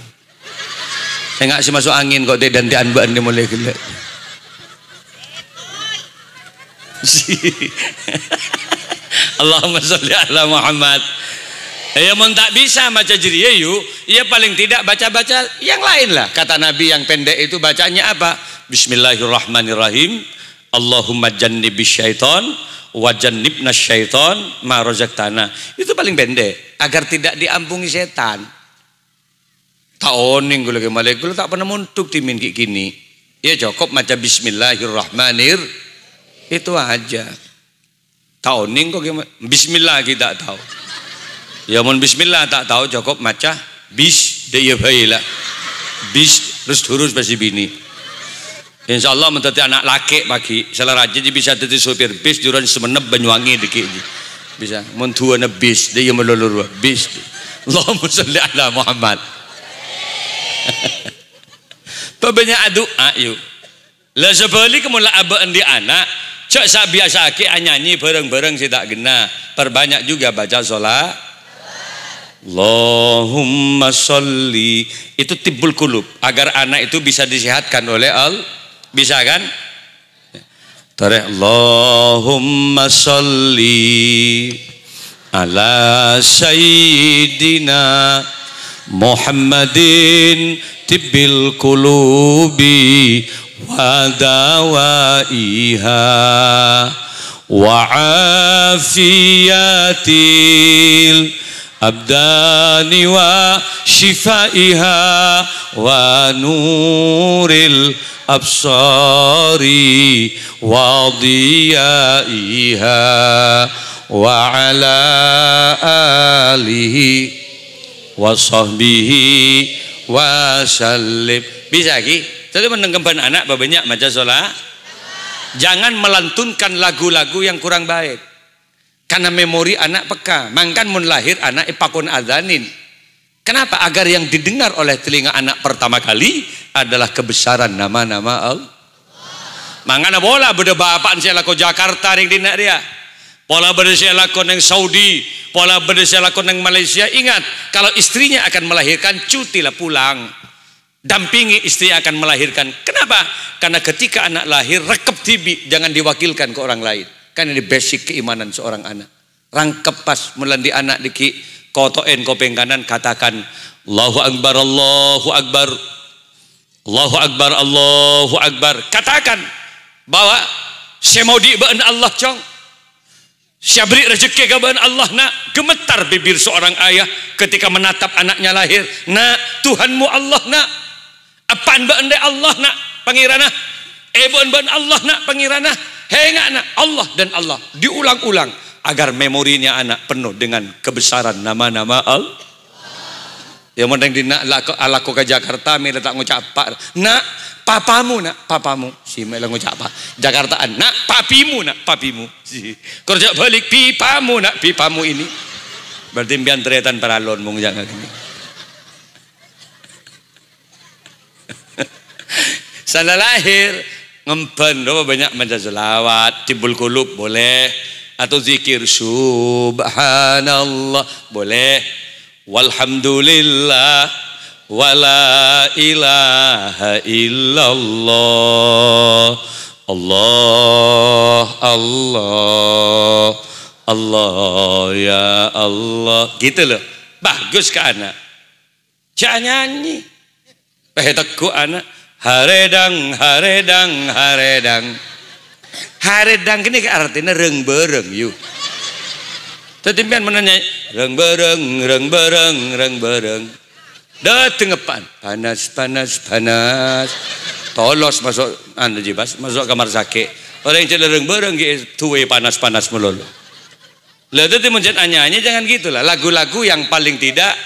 saya nggak sih masuk angin kok dan mbak ini mulai gila Allahumma sholli ala Muhammad ya mun tak bisa baca jeriya yuk ya paling tidak baca-baca yang lain lah kata Nabi yang pendek itu bacanya apa Bismillahirrahmanirrahim Allahumma jannibis syaiton wa jannibnas syaiton ma razaqtana itu paling pendek agar tidak diampuni setan. Tak oning gue lagi malek gue tak pernah muntuk timin kayak gini. Ya cukup macam Bismillahirrahmanirrahim itu aja. Tak oning kok Bismillah kita tahu. Ya mun Bismillah tak tahu cukup macam bis dia baiklah. Bis terus pasti bini. Insya Allah mentati anak laki pagi. Salah rajin bisa jadi sopir bis juran semenep Banyuwangi dikit bisa. Mun tua bis dia melulur bis. Allahumma sholli ala Muhammad. Banyak doa yuk. Lah sebalik mula abang di anak, cak sak biasa ke nyanyi bareng-bareng sih tak gena. Perbanyak juga baca sholat. Allahumma sholli itu tibbul kulub agar anak itu bisa disehatkan oleh Allah. Bisa kan? Tareh Allahumma sholli ala sayyidina Muhammadin tibbil qulubi wa dawaiha wa afiyatil abdani wa shifaiha wa nuril absari wa diyaiha wa ala alihi wa sahbihi wa sallim. Bisa ki? Jadi mendengarkan anak banyak baca sholat. Jangan melantunkan lagu-lagu yang kurang baik. Karena memori anak peka. Mangkan mun lahir anak ipakun adzanin. Kenapa? Agar yang didengar oleh telinga anak pertama kali adalah kebesaran nama-nama Allah. Mangana bola beda bapaan saya laku Jakarta ring dinak dia. Pola berdasar lakon yang Saudi, pola berdasar lakon yang Malaysia. Ingat, kalau istrinya akan melahirkan, cutilah pulang. Dampingi istri akan melahirkan. Kenapa? Karena ketika anak lahir, rekep tibi, jangan diwakilkan ke orang lain. Kan ini basic keimanan seorang anak. Rangkep pas melandi anak diki, kotoen kopeng kanan, katakan, Allahu Akbar, Allahu Akbar, Allahu Akbar, Allahu Akbar. Katakan bahwa saya mau diibaan Allah cong. Syabri rezeki kaban Allah nak, gemetar bibir seorang ayah ketika menatap anaknya lahir. Nak, Tuhanmu Allah nak. Apaan benda Allah nak pangirana? Ebon Allah nak pangirana. Hengak nak Allah dan Allah. Diulang-ulang agar memorinya anak penuh dengan kebesaran nama-nama Allah. Yang mending di nak alaku ke Jakarta mi letak ngucap pak. Nak papamu nak papamu si mela ngucap apa Jakartaan nak papimu nak papimu si kerja balik pipamu nak pipamu ini berarti mbian teriatan paralon mung jangan ini. Salah lahir ngempen banyak baca selawat tibul kulub boleh atau zikir subhanallah boleh walhamdulillah wala ilaha illallah Allah Allah Allah ya Allah gitu loh. Bagus ke anak jangan nyanyi teku anak haredang haredang haredang haredang ini artinya reng bereng yuk tetimpian menanya reng bereng reng bereng reng bereng dateng ngepan panas panas panas tolos masuk anu jibas masuk kamar sakit orang yang cenderung bereng tuwe panas panas melulu lah itu mencet nyanyi jangan gitulah lagu-lagu yang paling tidak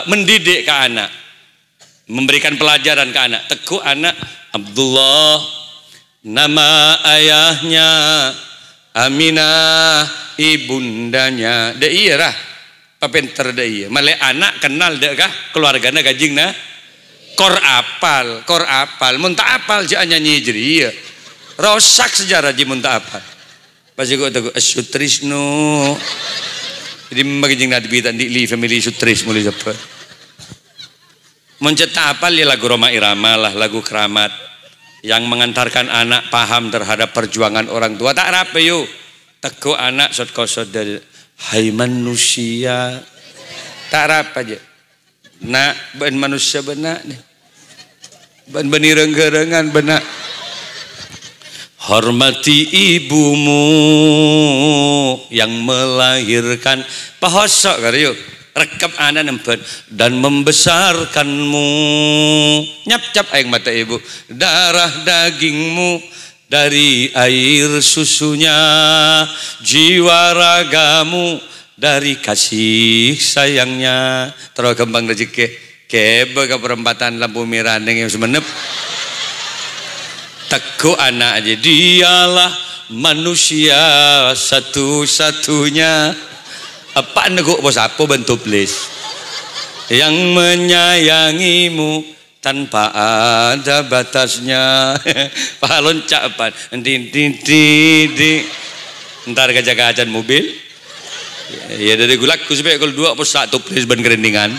mendidik ke anak memberikan pelajaran ke anak teku anak Abdullah nama ayahnya Aminah ibundanya de iya rah pinter deh iya malai anak kenal deh kah keluarganya gajing nah kor apal muntah apal jangan nyanyi jadi iya rosak sejarah ji muntah apal pasti kok tahu Sutrisno jadi magajing nadi bitan di family Sutris mulai dapat mencetak apal ya lagu Roma Irama lah lagu keramat yang mengantarkan anak paham terhadap perjuangan orang tua tak rapi yuk teku anak sot dari hai manusia tak apa aja nak ben manusia benak nih ben benireng-gerengan benak hormati ibumu yang melahirkan pahosok karyo rekap anak nempet dan membesarkanmu nyap-cap aing mata ibu darah dagingmu dari air susunya jiwa ragamu dari kasih sayangnya terus kembang rezeki kebe ke perempatan lampu merah yang semenep teku anak aja dialah manusia satu-satunya apa neguk bos apa bentuk please yang menyayangimu tanpa ada batasnya pak loncak apa di ntar gajah-gajahan mobil ya dari gulak supaya kalau dua apa satu please ban kerendingan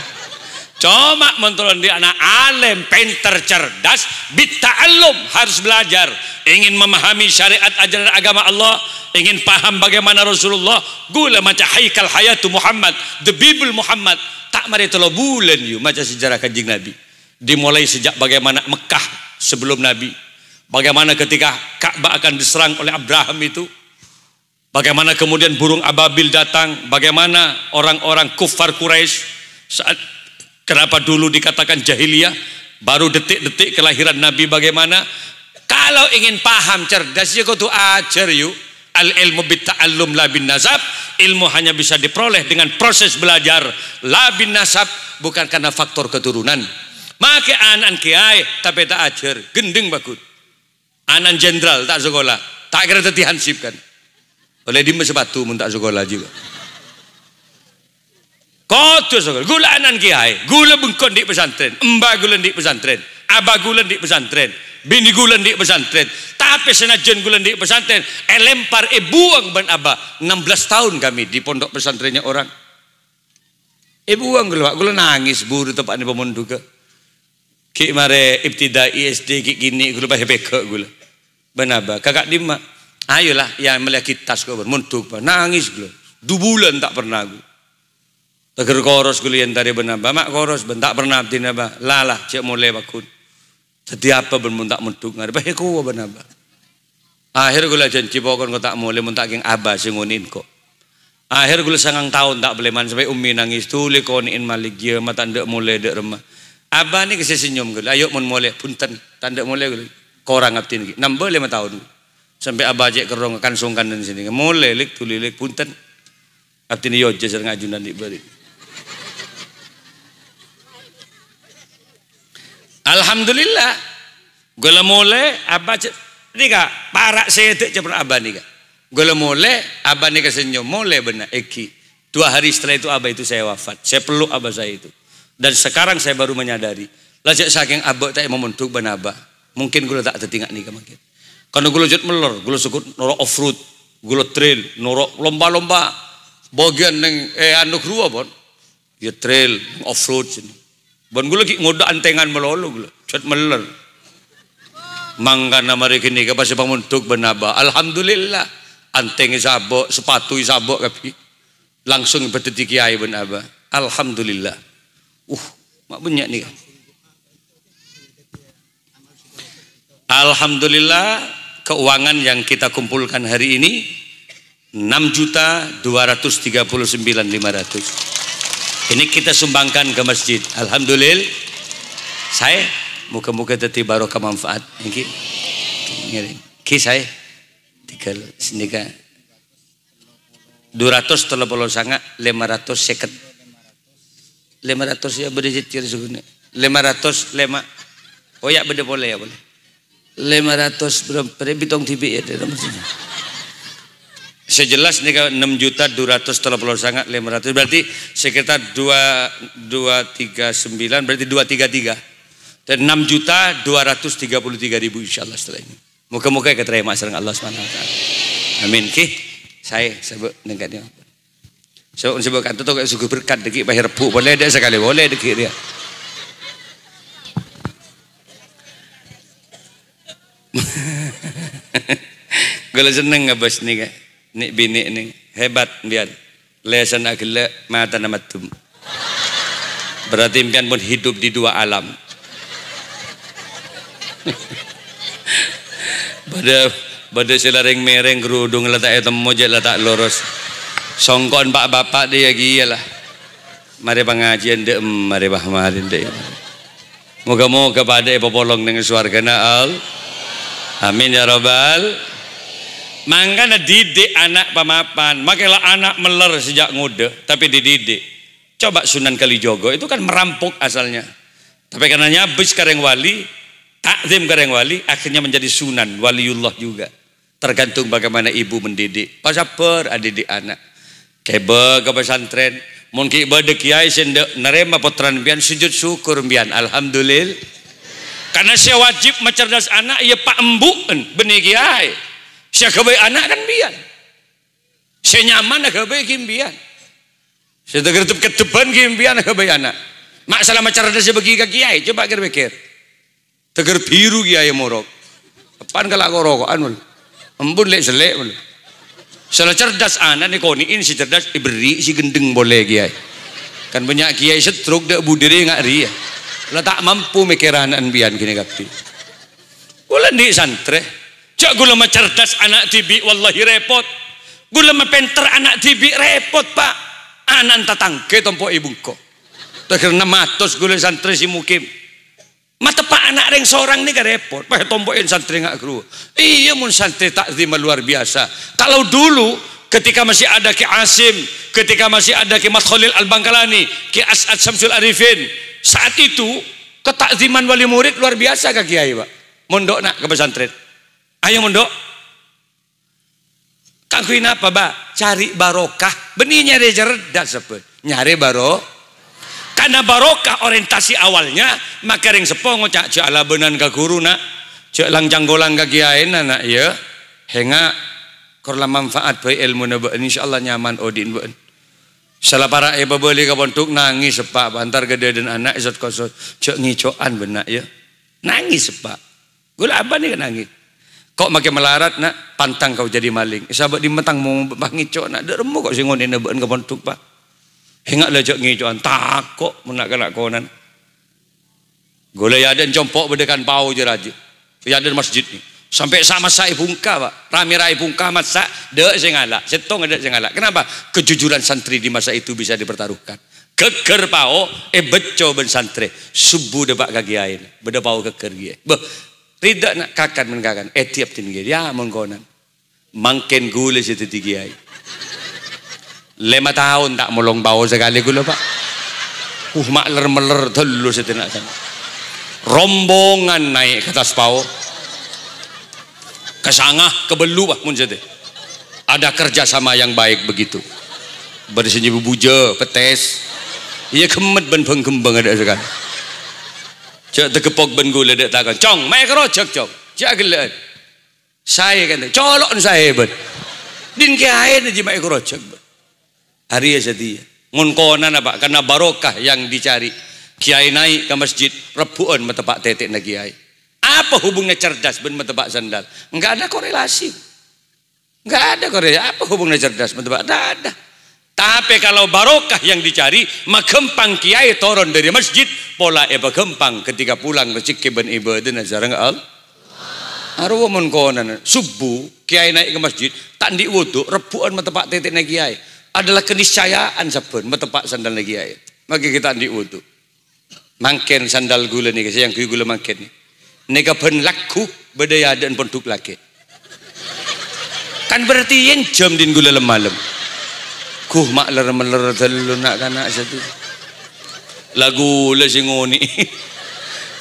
cuma mentolan dia anak alim pinter cerdas bita'allum harus belajar ingin memahami syariat ajaran agama Allah ingin paham bagaimana Rasulullah gula macam haikal hayatu Muhammad the Bible Muhammad tak mari telo bulan you macam sejarah kanjeng Nabi dimulai sejak bagaimana Mekah sebelum Nabi bagaimana ketika Ka'bah akan diserang oleh Abraham itu bagaimana kemudian burung ababil datang bagaimana orang-orang kufar Quraisy saat kenapa dulu dikatakan jahiliyah baru detik-detik kelahiran Nabi bagaimana kalau ingin paham cerdas ya kau tu ajar yuk al ilmu bitta'allum la bin nasab ilmu hanya bisa diperoleh dengan proses belajar la bin nasab bukan karena faktor keturunan maka anak kiai tapi tak ajar gendeng bakut anak jenderal tak sekolah tak kira teti hansip kan oleh di sepatu mun tak sekolah juga kotor sekolah gula anak kiai gula bengkon di pesantren mbak gula di pesantren abah gula di pesantren bini gula di pesantren tapi senajan gula di pesantren lempar buang ban abah 16 tahun kami di pondok pesantrennya orang buang gula nangis buru tempat ini pemunduka ki mare ibtidai SD ki gini gula pakai pekak gula benaba kakak Dima ayolah yang melihat tas kau bermuntuk nangis gula 2 bulan tak pernah gula teger koros gula yang tadi benaba mak koros bentak pernah tinaba lalah cek mulai bakun setiap apa bermuntak muntuk ngare pakai kau benaba Akhir gula janji pokon kau tak mulai mun tak king abah sing ngonin kok. Akhir gula sangang tahun tak boleh man sampai umi nangis tuli konin malik dia mata ndak mulai dek remah. Abah ni kasi senyum gula. Ayo mun mulai punten tanda mulai gula. Korang abtin lagi. Nambah 5 tahun. Sampai abah jek kerong akan sungkan dan sini. Mulai lik tuli lik punten. Abtin yo jajar ngajunan di bari. Alhamdulillah. Gula mulai abah ni kak parak saya tu cepet abah ni kak. Gula mulai abah ni kesenyum mulai benar eki. 2 hari setelah itu abah itu saya wafat. Saya peluk abah saya itu. Dan sekarang saya baru menyadari. Lajak saking abah tak memuntuk ban abah. Mungkin gula tak tertinggal ni kemakin. Karena gula jut melor, gula sukut norok off road, gula trail, norok lomba-lomba. Bagian neng anu kerua pun, ya trail off road sini. Bon gula ki ngoda antengan melolo gula, jut melor. Mangga nama rekini ke pasal memuntuk ban abah. Alhamdulillah, anteng sabok, sepatu sabok kapi. Langsung berdetik kiai ban abah. Alhamdulillah. Mak banyak nih. Alhamdulillah keuangan yang kita kumpulkan hari ini 6.239.500. Ini kita sumbangkan ke masjid. Alhamdulillah. Saya muka-muka tadi barokah manfaat. Ini saya tinggal sini kan 200 telepon sangat 500 seket 500 ya berdiri ciri segini 500 lema oh ya beda boleh ya boleh 500 berapa bitong TV ya dalam sini sejelas nih kan 6.200 telepon sangat 500 berarti sekitar 239 berarti 233 dan 6.233.000 insyaallah setelah ini muka-muka keterima sareng Allah Subhanahu wa taala amin ki saya sebut dengan dia. So sebabkan tu kayak suku berkat deki bahir rebu boleh dia sekali boleh deki dia. Gula seneng ngabas nih kak, nih bini nih hebat biar lesan agak mata nama tum. Berarti impian pun hidup di 2 alam. Pada selaring mereng kerudung letak temu je letak lurus. Songkon pak bapak dia giyalah. Mari pengajian dek, mari bahmarin dek. Moga-moga pada popolong dengan suargana al. Amin ya robbal. Mangkana didik anak pamapan. Makanya anak meler sejak muda, tapi dididik. Coba Sunan Kalijogo itu kan merampok asalnya. Tapi karena nyabis kareng wali, takzim kareng wali, akhirnya menjadi Sunan Waliullah juga. Tergantung bagaimana ibu mendidik. Pasaper adidik anak. Keba ke pesantren, mungkin ibadah kiai sendek nerema potran bian sujud syukur bian alhamdulillah. Karena saya wajib mencerdas anak, ya pak embuan benih kiai. Saya kebaik anak kan bian. Saya nyaman kebaik kimbian. Saya tergertup keteban kimbian kebaik anak. Masalah mencerdas bagi kiai, coba pikir. Teger biru kiai morok. Apaan kalau aku rokokan? Embun lek selek. Salah cerdas anak nih koniin si cerdas diberi si gendeng boleh kiai. Kan banyak kiai setruk dak budiri ngak ria. Lah tak mampu mikir anak bian gini kapi. Gula di santre. Cak gula mah cerdas anak tibi wallahi repot. Gula mah penter anak tibi repot pak. Anak tatangke tompo ibungko. Karena matos gula santre si mukim. Mata pak anak yang seorang ni kan repot. Pakai tompokin santri ngak keluar. Iya mun santri takzim luar biasa. Kalau dulu ketika masih ada Ki Asim, ketika masih ada Ki Mat Khalil Al-Bangkalani, Ki As'ad Syamsul Arifin, saat itu ketakziman wali murid luar biasa kak kiai pak. Mondok nak ke pesantren. Ayo mondok. Kakuin apa pak? Cari barokah. Benih nyari cerdas apa? Nyari barokah. Karena barokah orientasi awalnya maka ring sepong cak cak labenan ka guru nak cak langjang golang ka kiai nak ya henga korla manfaat bae ilmu na insyaallah nyaman odin ben salah para ibu beli ka pontuk nangis sepak antar gede dan anak isot kosot cak ngicoan benak ya nangis sepak gula apa nih nangis kok makin melarat nak pantang kau jadi maling sahabat di metang mau ngicok nak deremu kok sing ngene ben ka pontuk pak hingga lejak ngicuan takut menak kelak konan golek yaden jompok bedekan pau je raja yaden masjid ni Sampai sama saya bungka Pak, rame-rame bungka masa dek saya ngalak, setong ada saya ngalak. Kenapa? Kejujuran santri di masa itu bisa dipertaruhkan. Keker pao, beco ben santri, subuh debak kaki air, beda pao keker gie. Beh, tidak nak kakan menkakan, tiap tin gie, ya mengkonan, mangken gule situ tinggi air. 5 tahun tak molong bau sekali gula Pak. Makler meler telur situ nak sana. Rombongan naik ke atas pao. Kesangah kebelu bah mun jete. Ada kerjasama yang baik begitu. Bersini bubuja, petes. Iya kemet ben penggembang ada sekali. Cak tekepok ben gula dak takon. Cong, mai kerojak cong. Cak gelet. Saya kan colok saya ben. Din kiai aja mai kerojak. Hari ya setia. Ngun konan apa? Karena barokah yang dicari. Kiai naik ke masjid, rebuan metepak tetek na kiai. Apa hubungnya cerdas ben metebak sandal? Enggak ada korelasi. Enggak ada korelasi. Apa hubungnya cerdas metebak? Enggak ada. Tapi kalau barokah yang dicari, makempang kiai turun dari masjid, pola eba gempang ketika pulang masjid keben ibadah nazarang al. Arwah mun konan subuh kiai naik ke masjid, tak ndi wudu, rebuan metebak tetek na kiai. Adalah keniscayaan saben metepak sandal na kiai. Maka kita ndi wudu. Mangken sandal gula nih yang gula mangken nih. Nega ben laku bedaya dan penduk laki kan berarti yang jam din gula malam makler meler telu nak kana satu lagu le singoni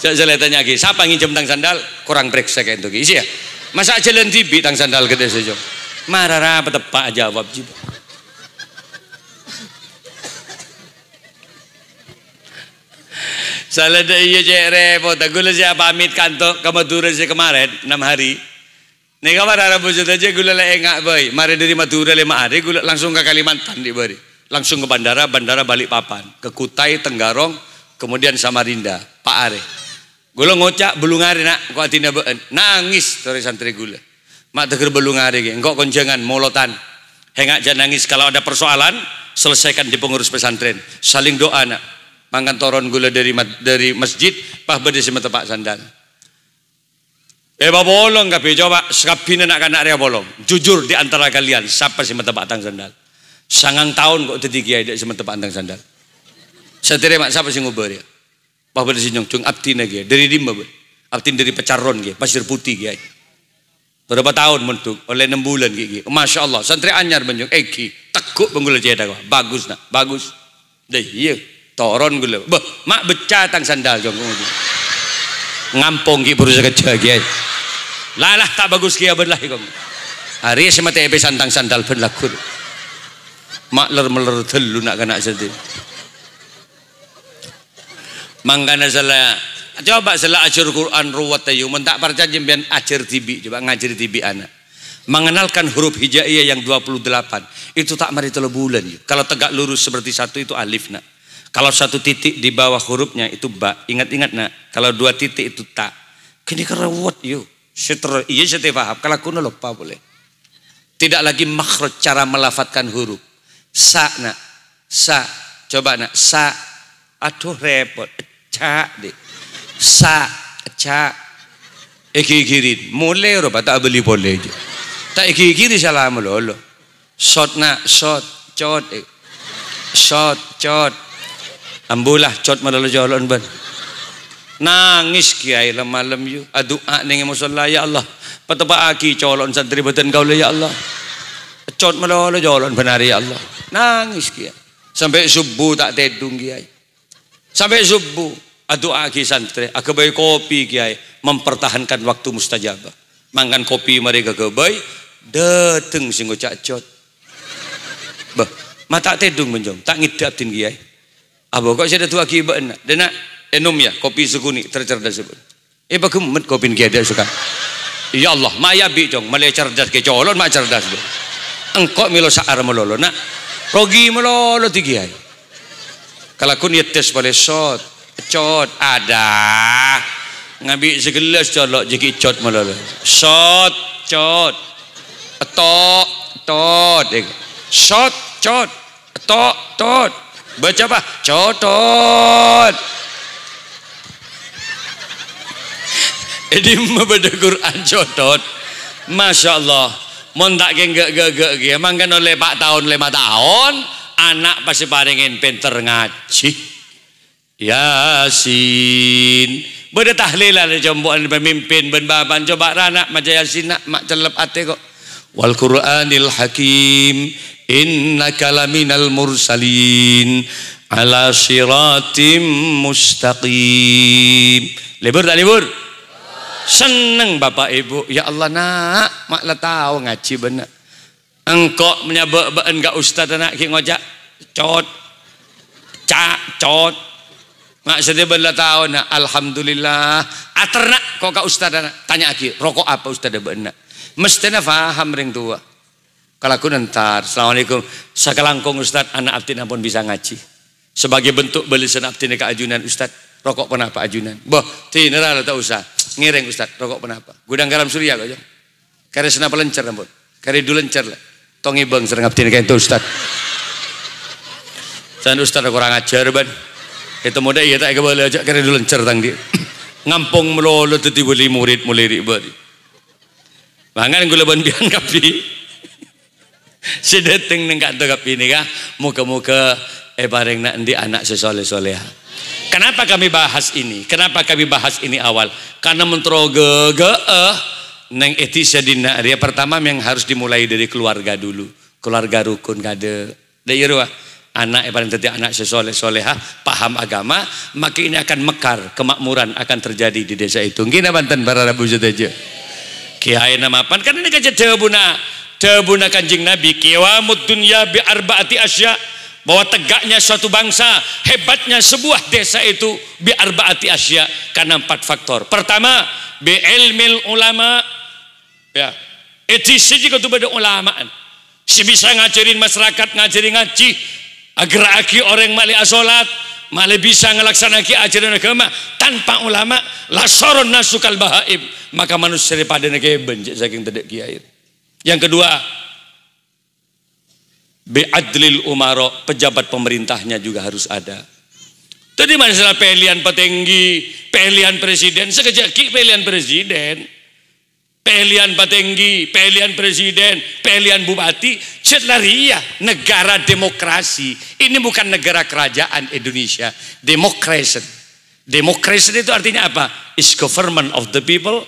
saya tanya lagi siapa nginjem tang sandal kurang periksa kayak itu isi ya masa jalan tibi tang sandal gede sejong marah apa tepak jawab juga salah dah iya cek repot. Gula saya pamit kantor ke Madura saya kemarin 6 hari. Nih kamar ada bujut aja gula le engak boy. Mari dari Madura 5 hari gula langsung ke Kalimantan di bari. Langsung ke bandara Balikpapan, ke Kutai, Tenggarong, kemudian Samarinda, Pak Are. Gula ngocak belum hari nak, kau atina beun. Nangis dari santri gula. Mak teger belum hari ge. Engkau konjangan molotan. Hengak jangan nangis kalau ada persoalan selesaikan di pengurus pesantren. Saling doa nak. Mangkan toron gula dari masjid pah bede si metepak sandal. Bolong kapi coba sekapin nak kanak ria bolong. Jujur di antara kalian siapa si metepak tang sandal? Sangang tahun kok tadi kiai dak si metepak tang sandal. Satire mak siapa si nguber ya? Pah bede si nyongcung abdi na kiai dari dimba be. Abdi dari Pecaron kiai, Pasir Putih kiai. Berapa tahun mentuk oleh 6 bulan kiai. Masya Allah santri anyar benjong eki tekuk penggula jeda kok. Bagus nak, bagus. Deh iya. Toron gula, mak becah tang sandal jong ngampong ki berusaha kerja kiai, lah tak bagus kiai berlah kong, hari semata ebe santang sandal pun laku, mak meler telu nak kena sedih, mangkana salah, coba salah ajar Quran ruwat tayu, mentak percaya jembian ajar tibi, coba ngajari tibi anak, mengenalkan huruf hijaiyah yang 28, itu tak mari 3 bulan, kalau tegak lurus seperti satu itu alif nak. Kalau 1 titik di bawah hurufnya itu ba, ingat-ingat nak. Kalau 2 titik itu tak. Kini kerawat yuk. Iya saya paham. Kalau aku lupa boleh. Tidak lagi makhraj cara melafatkan huruf. Sa nak, sa. Coba nak, sa. Aduh repot. Ca deh. Sa, ca. Iki-kirin. Mulai roba tak beli boleh. Tak iki-kiri salah melolo. Shot nak, shot, cot. Shot, cot. Ambulah cot malah jalan ban. Nangis kiai lah malam yu. Doa ning musalla ya Allah. Patapa aki colon santri beten kau ya Allah. Cot malah jalan benar ya Allah. Nangis kiai. Sampai subuh tak tedung kiai. Sampai subuh doa aki santri. Akabai kopi kiai mempertahankan waktu mustajabah. Mangkan kopi mereka kebai. Dateng sing ngocak cot. Bah, mata tedung menjong. Tak ngidap tin kiai. Abo kok saya tua kiba nak, dena enum ya kopi sukuni tercerdas sebut. Bagemet kopi kiai dia suka. Ya Allah, maya bi dong, malai cerdas ke colon mak cerdas be. Engkau milo saar melolo nak, rogi melolo tiga. Kalau kun yetes boleh shot, cot ada, ngambil segelas colok jeki cot melolo. Shot, cot, tot, shot, cot, tot. Baca apa? Cotot. Edi membeda Quran jodoh. Masya Allah. Mon tak geng-geng emang kan oleh 4 tahun 5 tahun anak pasti paringin pinter ngaji. Yasin. Beda tahlilan jomboan pemimpin ben baban coba anak maca Yasin nak mak celep ate kok. Wal Qur'anil Hakim innaka laminal mursalin ala siratim mustaqim. Libur tak libur? Seneng bapak ibu. Ya Allah nak mak lah tahu ngaji benar. Engkau menyabak enggak ustaz anak ki ngojak cot cot mak sedih belah tahu nak alhamdulillah aternak kok ka ustaz anak tanya ki rokok apa ustaz benar mestinya faham ring tua kalau aku nentar assalamualaikum sakalangkong ustaz anak abdi pun bisa ngaji sebagai bentuk belisan abdi ke ajunan ustaz rokok kenapa ajunan boh tinera lah tak usah ngiring ustaz rokok kenapa gudang garam surya kok kare senapa lencer ampun kare du lencer lah tongi bang sering abdi kayak itu ustaz dan ustaz kurang ajar ban itu muda iya tak boleh ajak kare du lencer tang dia ngampung melolo tadi beli murid mulai ribet mangan gula ban bian kapi sedeteng neng kantor kapi ni kah muka-muka bareng nak di anak sesoleh-soleha. Kenapa kami bahas ini? Kenapa kami bahas ini awal? Karena mentroge neng etis dina dia pertama yang harus dimulai dari keluarga dulu. Keluarga rukun kade. Dari ruah anak paling tadi anak sesoleh-soleha paham agama, maka ini akan mekar, kemakmuran akan terjadi di desa itu. Gina Banten para Rabu saja. Kiai nama apa? Kan ini kaca debuna kanjeng Nabi qiyamud dunya bi arbaati asya. Bahwa tegaknya suatu bangsa, hebatnya sebuah desa itu bi arbaati asya karena 4 faktor. Pertama, bi ilmil ulama. Ya. Etis jika tu pada ulamaan. Si bisa ngajarin masyarakat ngajari ngaji, agar aki orang mali asolat, mali bisa ngelaksanakan ajaran agama tanpa ulama, la saron nasukal bahaib, maka manusia daripada negara benjek saking tedek kiai. Yang kedua, bi'adlil umaro, pejabat pemerintahnya juga harus ada. Tadi masalah pilihan petinggi, pilihan presiden, sekejap pilihan presiden, pilihan petinggi, pilihan presiden, pilihan bupati, celaria negara demokrasi. Ini bukan negara kerajaan Indonesia, democracy. Democracy itu artinya apa? Is government of the people,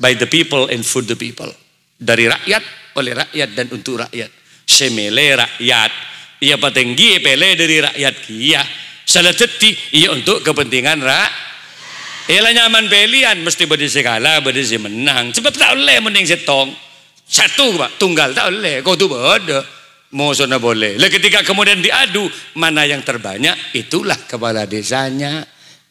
by the people and for the people. Dari rakyat, oleh rakyat dan untuk rakyat. Semele rakyat ia petinggi pele dari rakyat kia salateti ia untuk kepentingan ialah nyaman pilihan mesti berdiri segala berdiri menang sebab tak boleh mending setong satu pak tunggal tak boleh kau tu beda mau sana boleh lah ketika kemudian diadu mana yang terbanyak itulah kepala desanya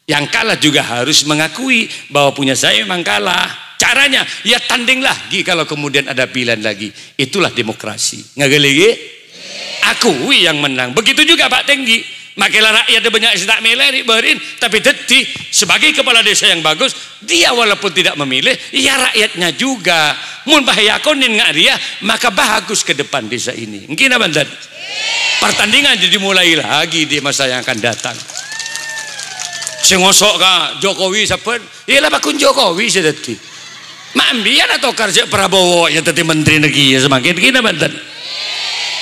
yang kalah juga harus mengakui bahwa punya saya memang kalah. Caranya ya tanding lagi kalau kemudian ada pilihan lagi. Itulah demokrasi. Ngageligi? Akui yang menang. Begitu juga Pak Tinggi. Makilah rakyat ada banyak yang tak milih berin, tapi detik sebagai kepala desa yang bagus, dia walaupun tidak memilih, ya rakyatnya juga. Mun bahayakonin ngak dia, maka bagus ke depan desa ini. Mungkin apa dan pertandingan jadi mulai lagi di masa yang akan datang. Sengosok ka Jokowi siapa? Ialah bakun Jokowi sedeti. Maambian atau kerja Prabowo yang tadi menteri negeri ya semakin kita Banten.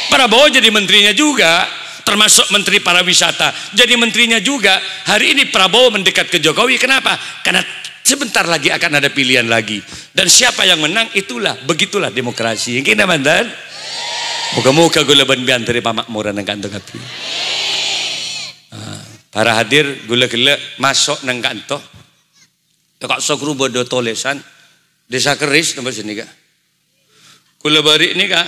Prabowo jadi menterinya juga, termasuk menteri pariwisata. Jadi menterinya juga. Hari ini Prabowo mendekat ke Jokowi. Kenapa? Karena sebentar lagi akan ada pilihan lagi. Dan siapa yang menang itulah, begitulah demokrasi. Yang kita Banten. Muka-muka gula ban-ban dari pamakmuran yang kantor kapi. Para hadir gula-gula masuk nang kantor. Kak sokru bodo tolesan. Desa Keris nomor sini kak. Kula bari ini kak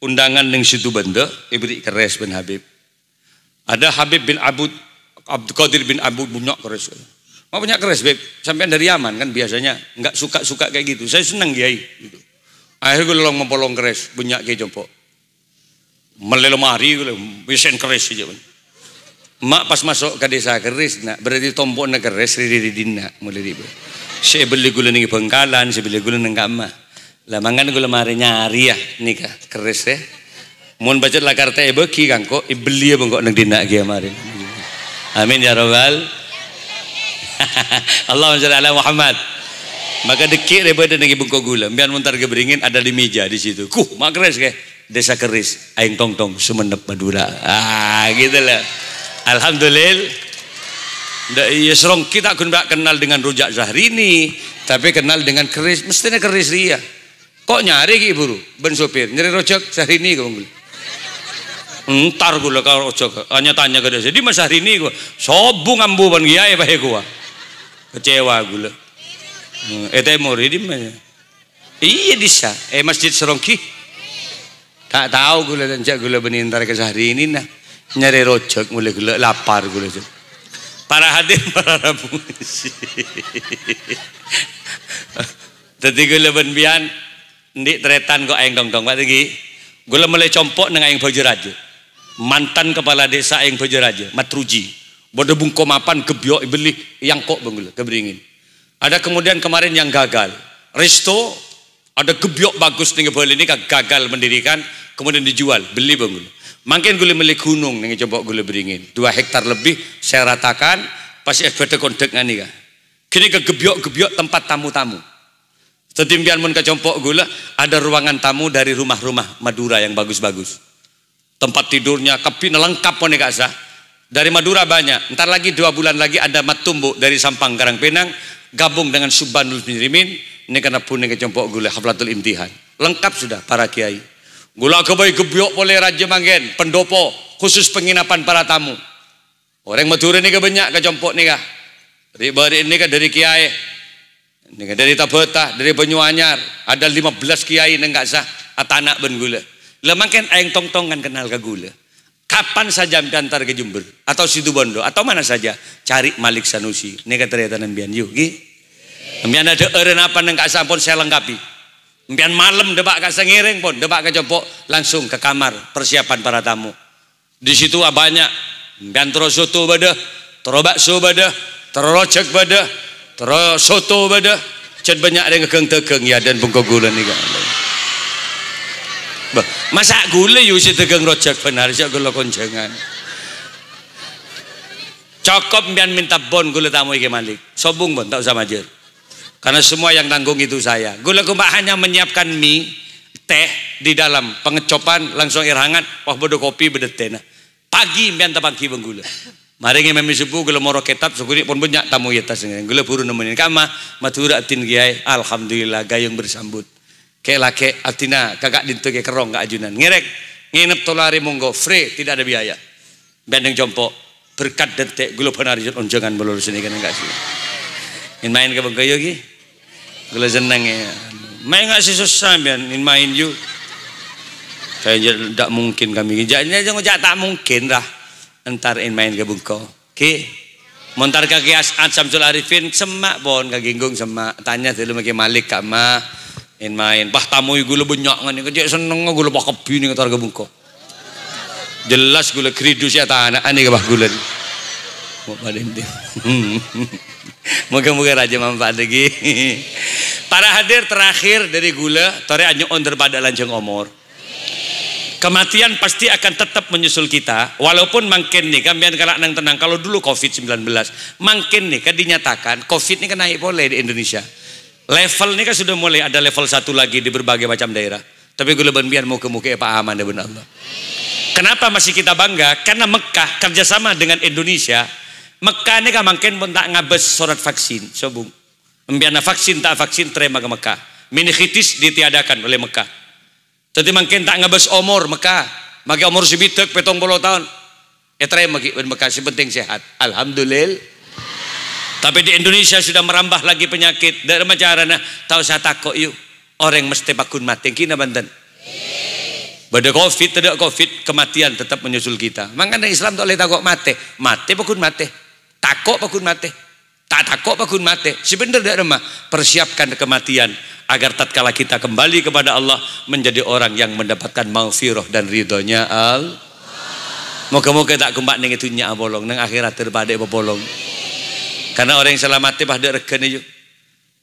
undangan yang situ benda ibri Keris bin Habib. Ada Habib bin Abud Abdul Qadir bin Abud punya Keris. Mau punya Keris beb. Sampai dari Yaman kan biasanya nggak suka kayak gitu. Saya senang kiai. Gitu. Akhirnya gue lolong mempolong Keris punya kiai jompo. Melelomari gue bisen Keris aja. Mak pas masuk ke desa Keris, nak berarti tombok nak Keris di dina mulai ribu. Saya beli gula nih Bengkalan, saya beli gula nih Kamah. Lah mangan gula mari nyari ya nikah Keris ya. Mun baca lah karta beki kan kok beli bengkok nang dina kia mari. Amin ya rabbal. Allahumma shalli ala Muhammad. Maka dekik daripada nagi bungkuk gula. Biar montar keberingin ada di meja di situ. Mak keris ke desa keris. Aing tong tong Sumenep Madura. Gitu lah. Alhamdulillah. Ya serong kita kun tak kenal dengan rujak Zahrini, tapi kenal dengan keris. Mestinya keris ria. Kok nyari ki buru? Ben sopir nyari rujak Zahrini kau gula. Entar gula kalau rujak. Hanya tanya ke dia. Di Mas Zahrini gua. Sobung ambu ban kiai pahe gua. Kecewa gula. Temur ini mana? Iya disa. Masjid Serongki. Tak tahu gula dan cak gula benintar ke sehari ini nah nyari rojak mulai gula lapar gula tu. Para hadir para rabu. Tadi gula benbian di tretan kok aing dong dong lagi. Gula mulai compok dengan aing Bojeraja. Mantan kepala desa aing Bojeraja, Matruji. Bodoh bungko mapan gebyok beli yang kok bang gula keberingin. Ada kemudian kemarin yang gagal. Resto ada gebyok bagus nih boleh ini gagal mendirikan kemudian dijual beli bang gula. Makin gula milik gunung nih coba gula beringin 2 hektar lebih saya ratakan pasti FPT kontak ngani kan. Kini ke gebyok tempat tamu-tamu. Setimpian mun kecompok gula ada ruangan tamu dari rumah-rumah Madura yang bagus-bagus. Tempat tidurnya kepin lengkap pun nih sah. Dari Madura banyak. Ntar lagi 2 bulan lagi ada Matumbuk dari Sampang Karangpenang gabung dengan Subhanul Penjerimin ini karena punya kecompok gula haflatul imtihan lengkap sudah para kiai gula kebaik gebyok oleh Raja Manggen pendopo khusus penginapan para tamu orang Madura ini banyak kecompok nih kah dari ini kan dari kiai ini kan dari Tabeta dari Banyuanyar ada 15 kiai yang enggak sah atanak ben gula lemangken aing tong-tong kan kenal ke gula kapan saja antar ke Jember atau Situbondo atau mana saja cari Malik Sanusi ini kata ternyata nembian yuk nembian ada eren apa neng kak sampun saya lengkapi nembian malam debak kak ngiring pun debak kecompok langsung ke kamar persiapan para tamu di situ banyak nembian terus soto badah terus bakso badah terus rojak badah terus soto badah cet banyak yang gegeng-tegeng ya dan bungkuk gula nih kan masa gula yuk si tegang rojak benar sih gula koncengan cokop biar minta bon gula tamu iki Malik sobung bon tak usah majer karena semua yang tanggung itu saya gula kumbak hanya menyiapkan mie teh di dalam pengecopan langsung air hangat wah bodoh kopi bedetena pagi biar pagi benggula mari ngemi subuh gula moro ketap sukuri pun banyak tamu yetas gula buru nemenin kama Madura tin kiai alhamdulillah gayung bersambut kayak laki artinya kakak dintu kayak kerong gak ajunan ngerek nginep tolari monggo free tidak ada biaya bandeng jompok berkat detik gula penarisan onjongan belur sini kan enggak sih main ke bangkayo ki gula senang ya main nggak sih susah biar main you kayaknya tidak mungkin kami jadinya jangan tak mungkin lah entar main ke bangko ki montar kaki Samsul Arifin semak bon kaginggung semak tanya dulu makin Malik kak mah main bah tamu gula banyak ngani kerja seneng gula pak kebi nih ntar gebungko jelas gula kridus ya tanah aneh bah gula mau pada ini moga-moga raja manfaat lagi para hadir terakhir dari gula tore anyo onder pada lanjeng omor kematian pasti akan tetap menyusul kita walaupun makin nih kan biar kalak nang tenang kalau dulu COVID-19 makin nih kan dinyatakan COVID ini kan naik boleh di Indonesia level ini kan sudah mulai ada level 1 lagi di berbagai macam daerah. Tapi gue lebih biar mau ke Pak Aman ya benar Allah. Kenapa masih kita bangga? Karena Mekah kerjasama dengan Indonesia. Mekah ini kan makin pun tak ngabes surat vaksin. Sobung. Membiarna vaksin tak vaksin terima ke Mekah. Meningitis ditiadakan oleh Mekah. Jadi makin tak ngabes umur Mekah. Maka umur sebitek 70 tahun. Terima ke Mekah sepenting sehat. Alhamdulillah. Tapi di Indonesia sudah merambah lagi penyakit. Dari macarana tahu saya takut yuk orang mesti pakun mati kina Banten. Pada COVID tidak COVID kematian tetap menyusul kita. Makanya Islam tak boleh takut mati. Mati pakun mati. Takut pakun mati. Tak takut pakun mati. Sebenarnya tidak remah. Persiapkan kematian agar tatkala kita kembali kepada Allah menjadi orang yang mendapatkan maghfirah dan ridhonya Allah. Moga-moga tak kembali ning itu nyak bolong nang akhirat terpada bolong. Karena orang yang selamat pada regen itu.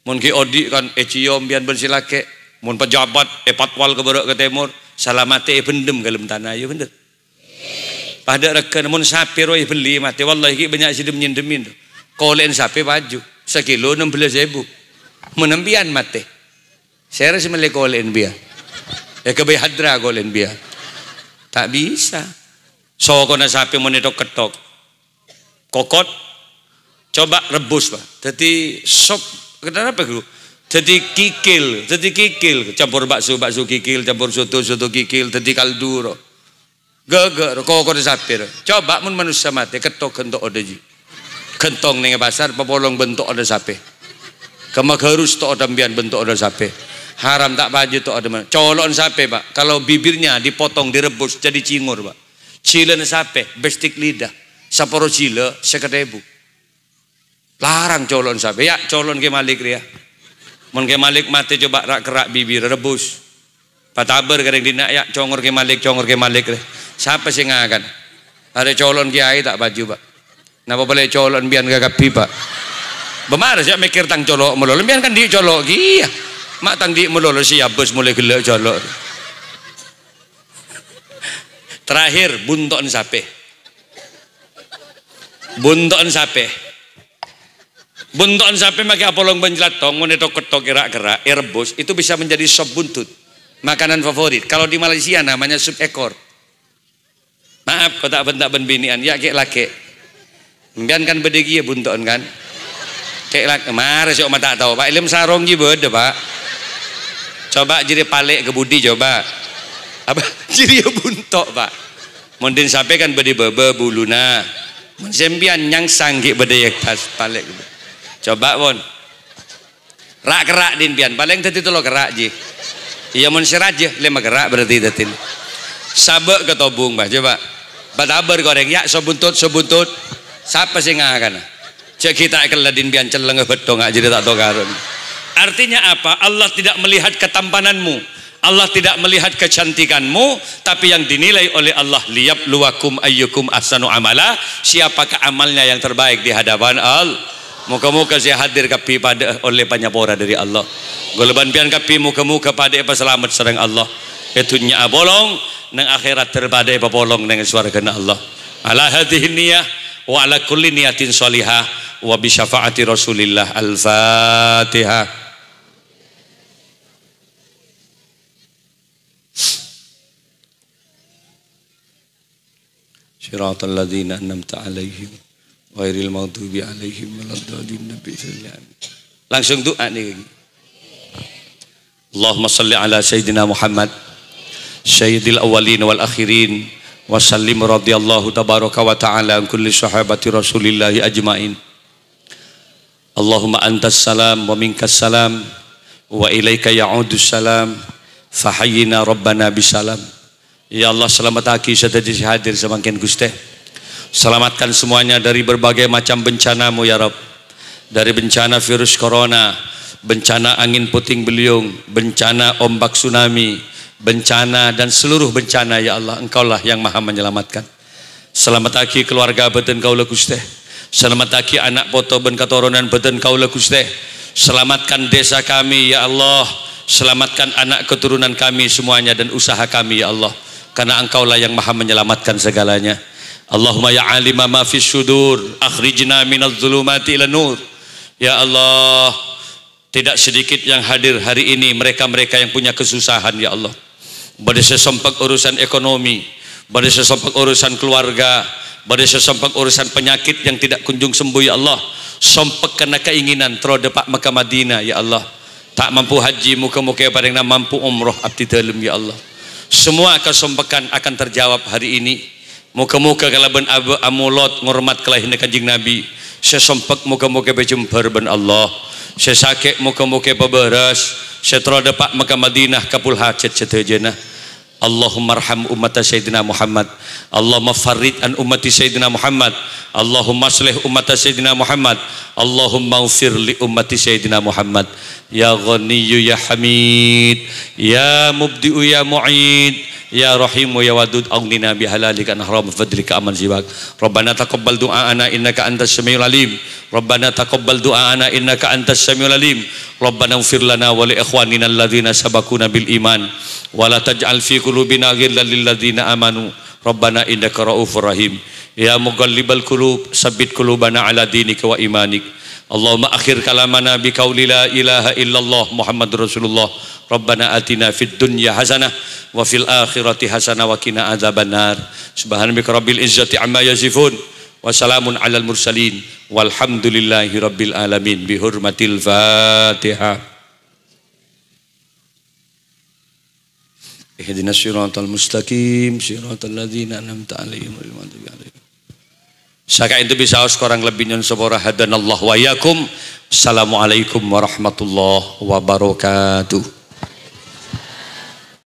Mun ki odi kan eciom bian bensilake, mun pejabat patwal ke barat ke timur, salamate pendem dalam tanah ya bener. Pada regen mun sapi roy beli mati wallahi ki banyak sidem nyendemin. Kolen sapi baju sekilo 16.000. Menambian mate. Saya rasa melekolen biar. Ya kebay hadra golen biar. Tak bisa. So kena sapi menetok ketok. Kokot. Coba rebus pak. Jadi sop. Kenapa guru? Jadi kikil. Campur bakso kikil. Campur soto kikil. Jadi kaldu. Geger. Kokot sapi. Coba mun manusia mati. Ketok kentok ada ji. Kentong ning pasar. Papolong bentuk ada sapi. Kemagharus to ada mbian bentuk ada sapi. Haram tak baju to ada mana. Colon sapi pak. Kalau bibirnya dipotong direbus jadi cingur pak. Cile sapi. Bestik lidah. Saporo cile 50.000. Larang colon sapi. Ya colon ke malik ya. Mun ke malik mati coba rak kerak bibir rebus. Pataber kadang dina ya congor ke malik re. Siapa sih ngakan? Ada colon kiai tak baju pak. Napa boleh colon bian gagapi pak. Bemar saya mikir tang colok melolo. Bian kan di colok iya. Mak tang di melolo siap bos mulai gelak colok. Terakhir bunton sapi. Bunton sapi pakai apolong benjelatong, menetok ketok gerak-gerak, rebus, itu bisa menjadi sop buntut. Makanan favorit. Kalau di Malaysia namanya sup ekor. Maaf, kau tak bentak binian, ya kek laki. Mbian kan bedegi ya bunton kan. Kek laki, marah sih tak tahu. Pak Ilm sarong je beda pak. Coba jadi palek ke budi coba. Apa? Jadi buntok pak. Mungkin sampai kan bedi bebe buluna. Sembian yang sanggih beda yang tas palek. Coba pun rak kerak din pian paling tadi tu lo kerak je iya mun serat je lima kerak berarti tadi sabek ketobung bah coba bataber goreng ya sebuntut siapa sih ngakan cek kita keladin pian celeng betong jadi tak tahu karun artinya apa Allah tidak melihat ketampananmu Allah tidak melihat kecantikanmu tapi yang dinilai oleh Allah liyabluwakum ayyukum ahsanu amala siapakah amalnya yang terbaik di hadapan Allah. Muka-muka saya hadir kapi pada oleh panyapora dari Allah. Goleban pian kapi muka-muka pada apa selamat serang Allah. Itunya bolong nang akhirat terpada apa bolong dengan surga Allah. Ala hadhihi niyah wa ala kulli niyatin shalihah wa bi syafaati Rasulillah. Al-Fatihah. Shiratal ladzina an'amta 'alaihim ghairil maghdubi 'alaihim waladdallin. Langsung doa nih. Allahumma shalli ala sayyidina Muhammad sayyidil awwalin wal akhirin wa sallim radhiyallahu tabaraka wa ta'ala an kulli sahabati Rasulillah ajmain. Allahumma antas salam wa minkas salam wa ilaika ya'udus salam fahayyina rabbana bisalam. Ya Allah selamat aki sedaya hadir semakin Gusti. Selamatkan semuanya dari berbagai macam bencana-Mu ya Rabb. Dari bencana virus corona, bencana angin puting beliung, bencana ombak tsunami, bencana dan seluruh bencana ya Allah. Engkaulah yang maha menyelamatkan. Selamat aki keluarga beten kaulah Gusti. Selamat aki anak poto ben keturunan beten kaulah Gusti. Selamatkan desa kami ya Allah. Selamatkan anak keturunan kami semuanya dan usaha kami ya Allah. Karena engkaulah yang maha menyelamatkan segalanya. Allahumma ya alima ma fis sudur akhrijna minadh dhulumati ila nur. Ya Allah, tidak sedikit yang hadir hari ini mereka-mereka yang punya kesusahan ya Allah. Badai sesompak urusan ekonomi, badai sesompak urusan keluarga, badai sesompak urusan penyakit yang tidak kunjung sembuh ya Allah. Sompak karena keinginan terodepak Mekah Madinah ya Allah. Tak mampu haji muka-muka paling mampu umroh abdi dalam ya Allah. Semua kesompakan akan terjawab hari ini. Muka-muka kalau ben amulot ngormat kelahiran kanjeng Nabi. Saya sompak muka-muka berjumpa ben Allah. Saya sakit muka-muka beberas. Saya terodepak Mekah Madinah kapul hajat setajana. Allahumma arham umat Sayyidina Muhammad. Allahumma farid an ummati Sayyidina Muhammad. Allahumma aslih umat Sayyidina Muhammad. Allahumma ufir li ummati Sayyidina Muhammad. Ya Ghaniyyu ya Hamid, ya Mubdi'u ya Mu'id, ya Rahimu ya Wadud, aghnina bihalalika an haram fadlika aman siwak. Rabbana taqabbal du'aana innaka antas samiul alim. Rabbana taqabbal du'aana innaka antas samiul alim. Rabbana ighfir lana wa li ikhwanina alladhina sabaquna bil iman wa la taj'al fi qulubina ghillan lil ladzina amanu. Rabbana innaka raufur rahim. Ya muqallibal qulub, sabbit qulubana ala dinika wa imanik. Allahumma akhir kalamana biqauli la ilaha illallah Muhammadur Rasulullah. Rabbana atina fid dunya hasanah wa fil akhirati hasanah wa qina adzabannar. Subhanaka rabbil izzati amma yasifun wa salamun alal mursalin walhamdulillahi rabbil alamin. Bihurmatil Fatihah. Ihdinas siratal mustaqim siratal ladzina an'amta 'alaihim ghairil maghdubi 'alaihim. Saka itu bisa kurang lebihnya sepora hadanallahu wa yakum. Assalamualaikum warahmatullahi wabarakatuh.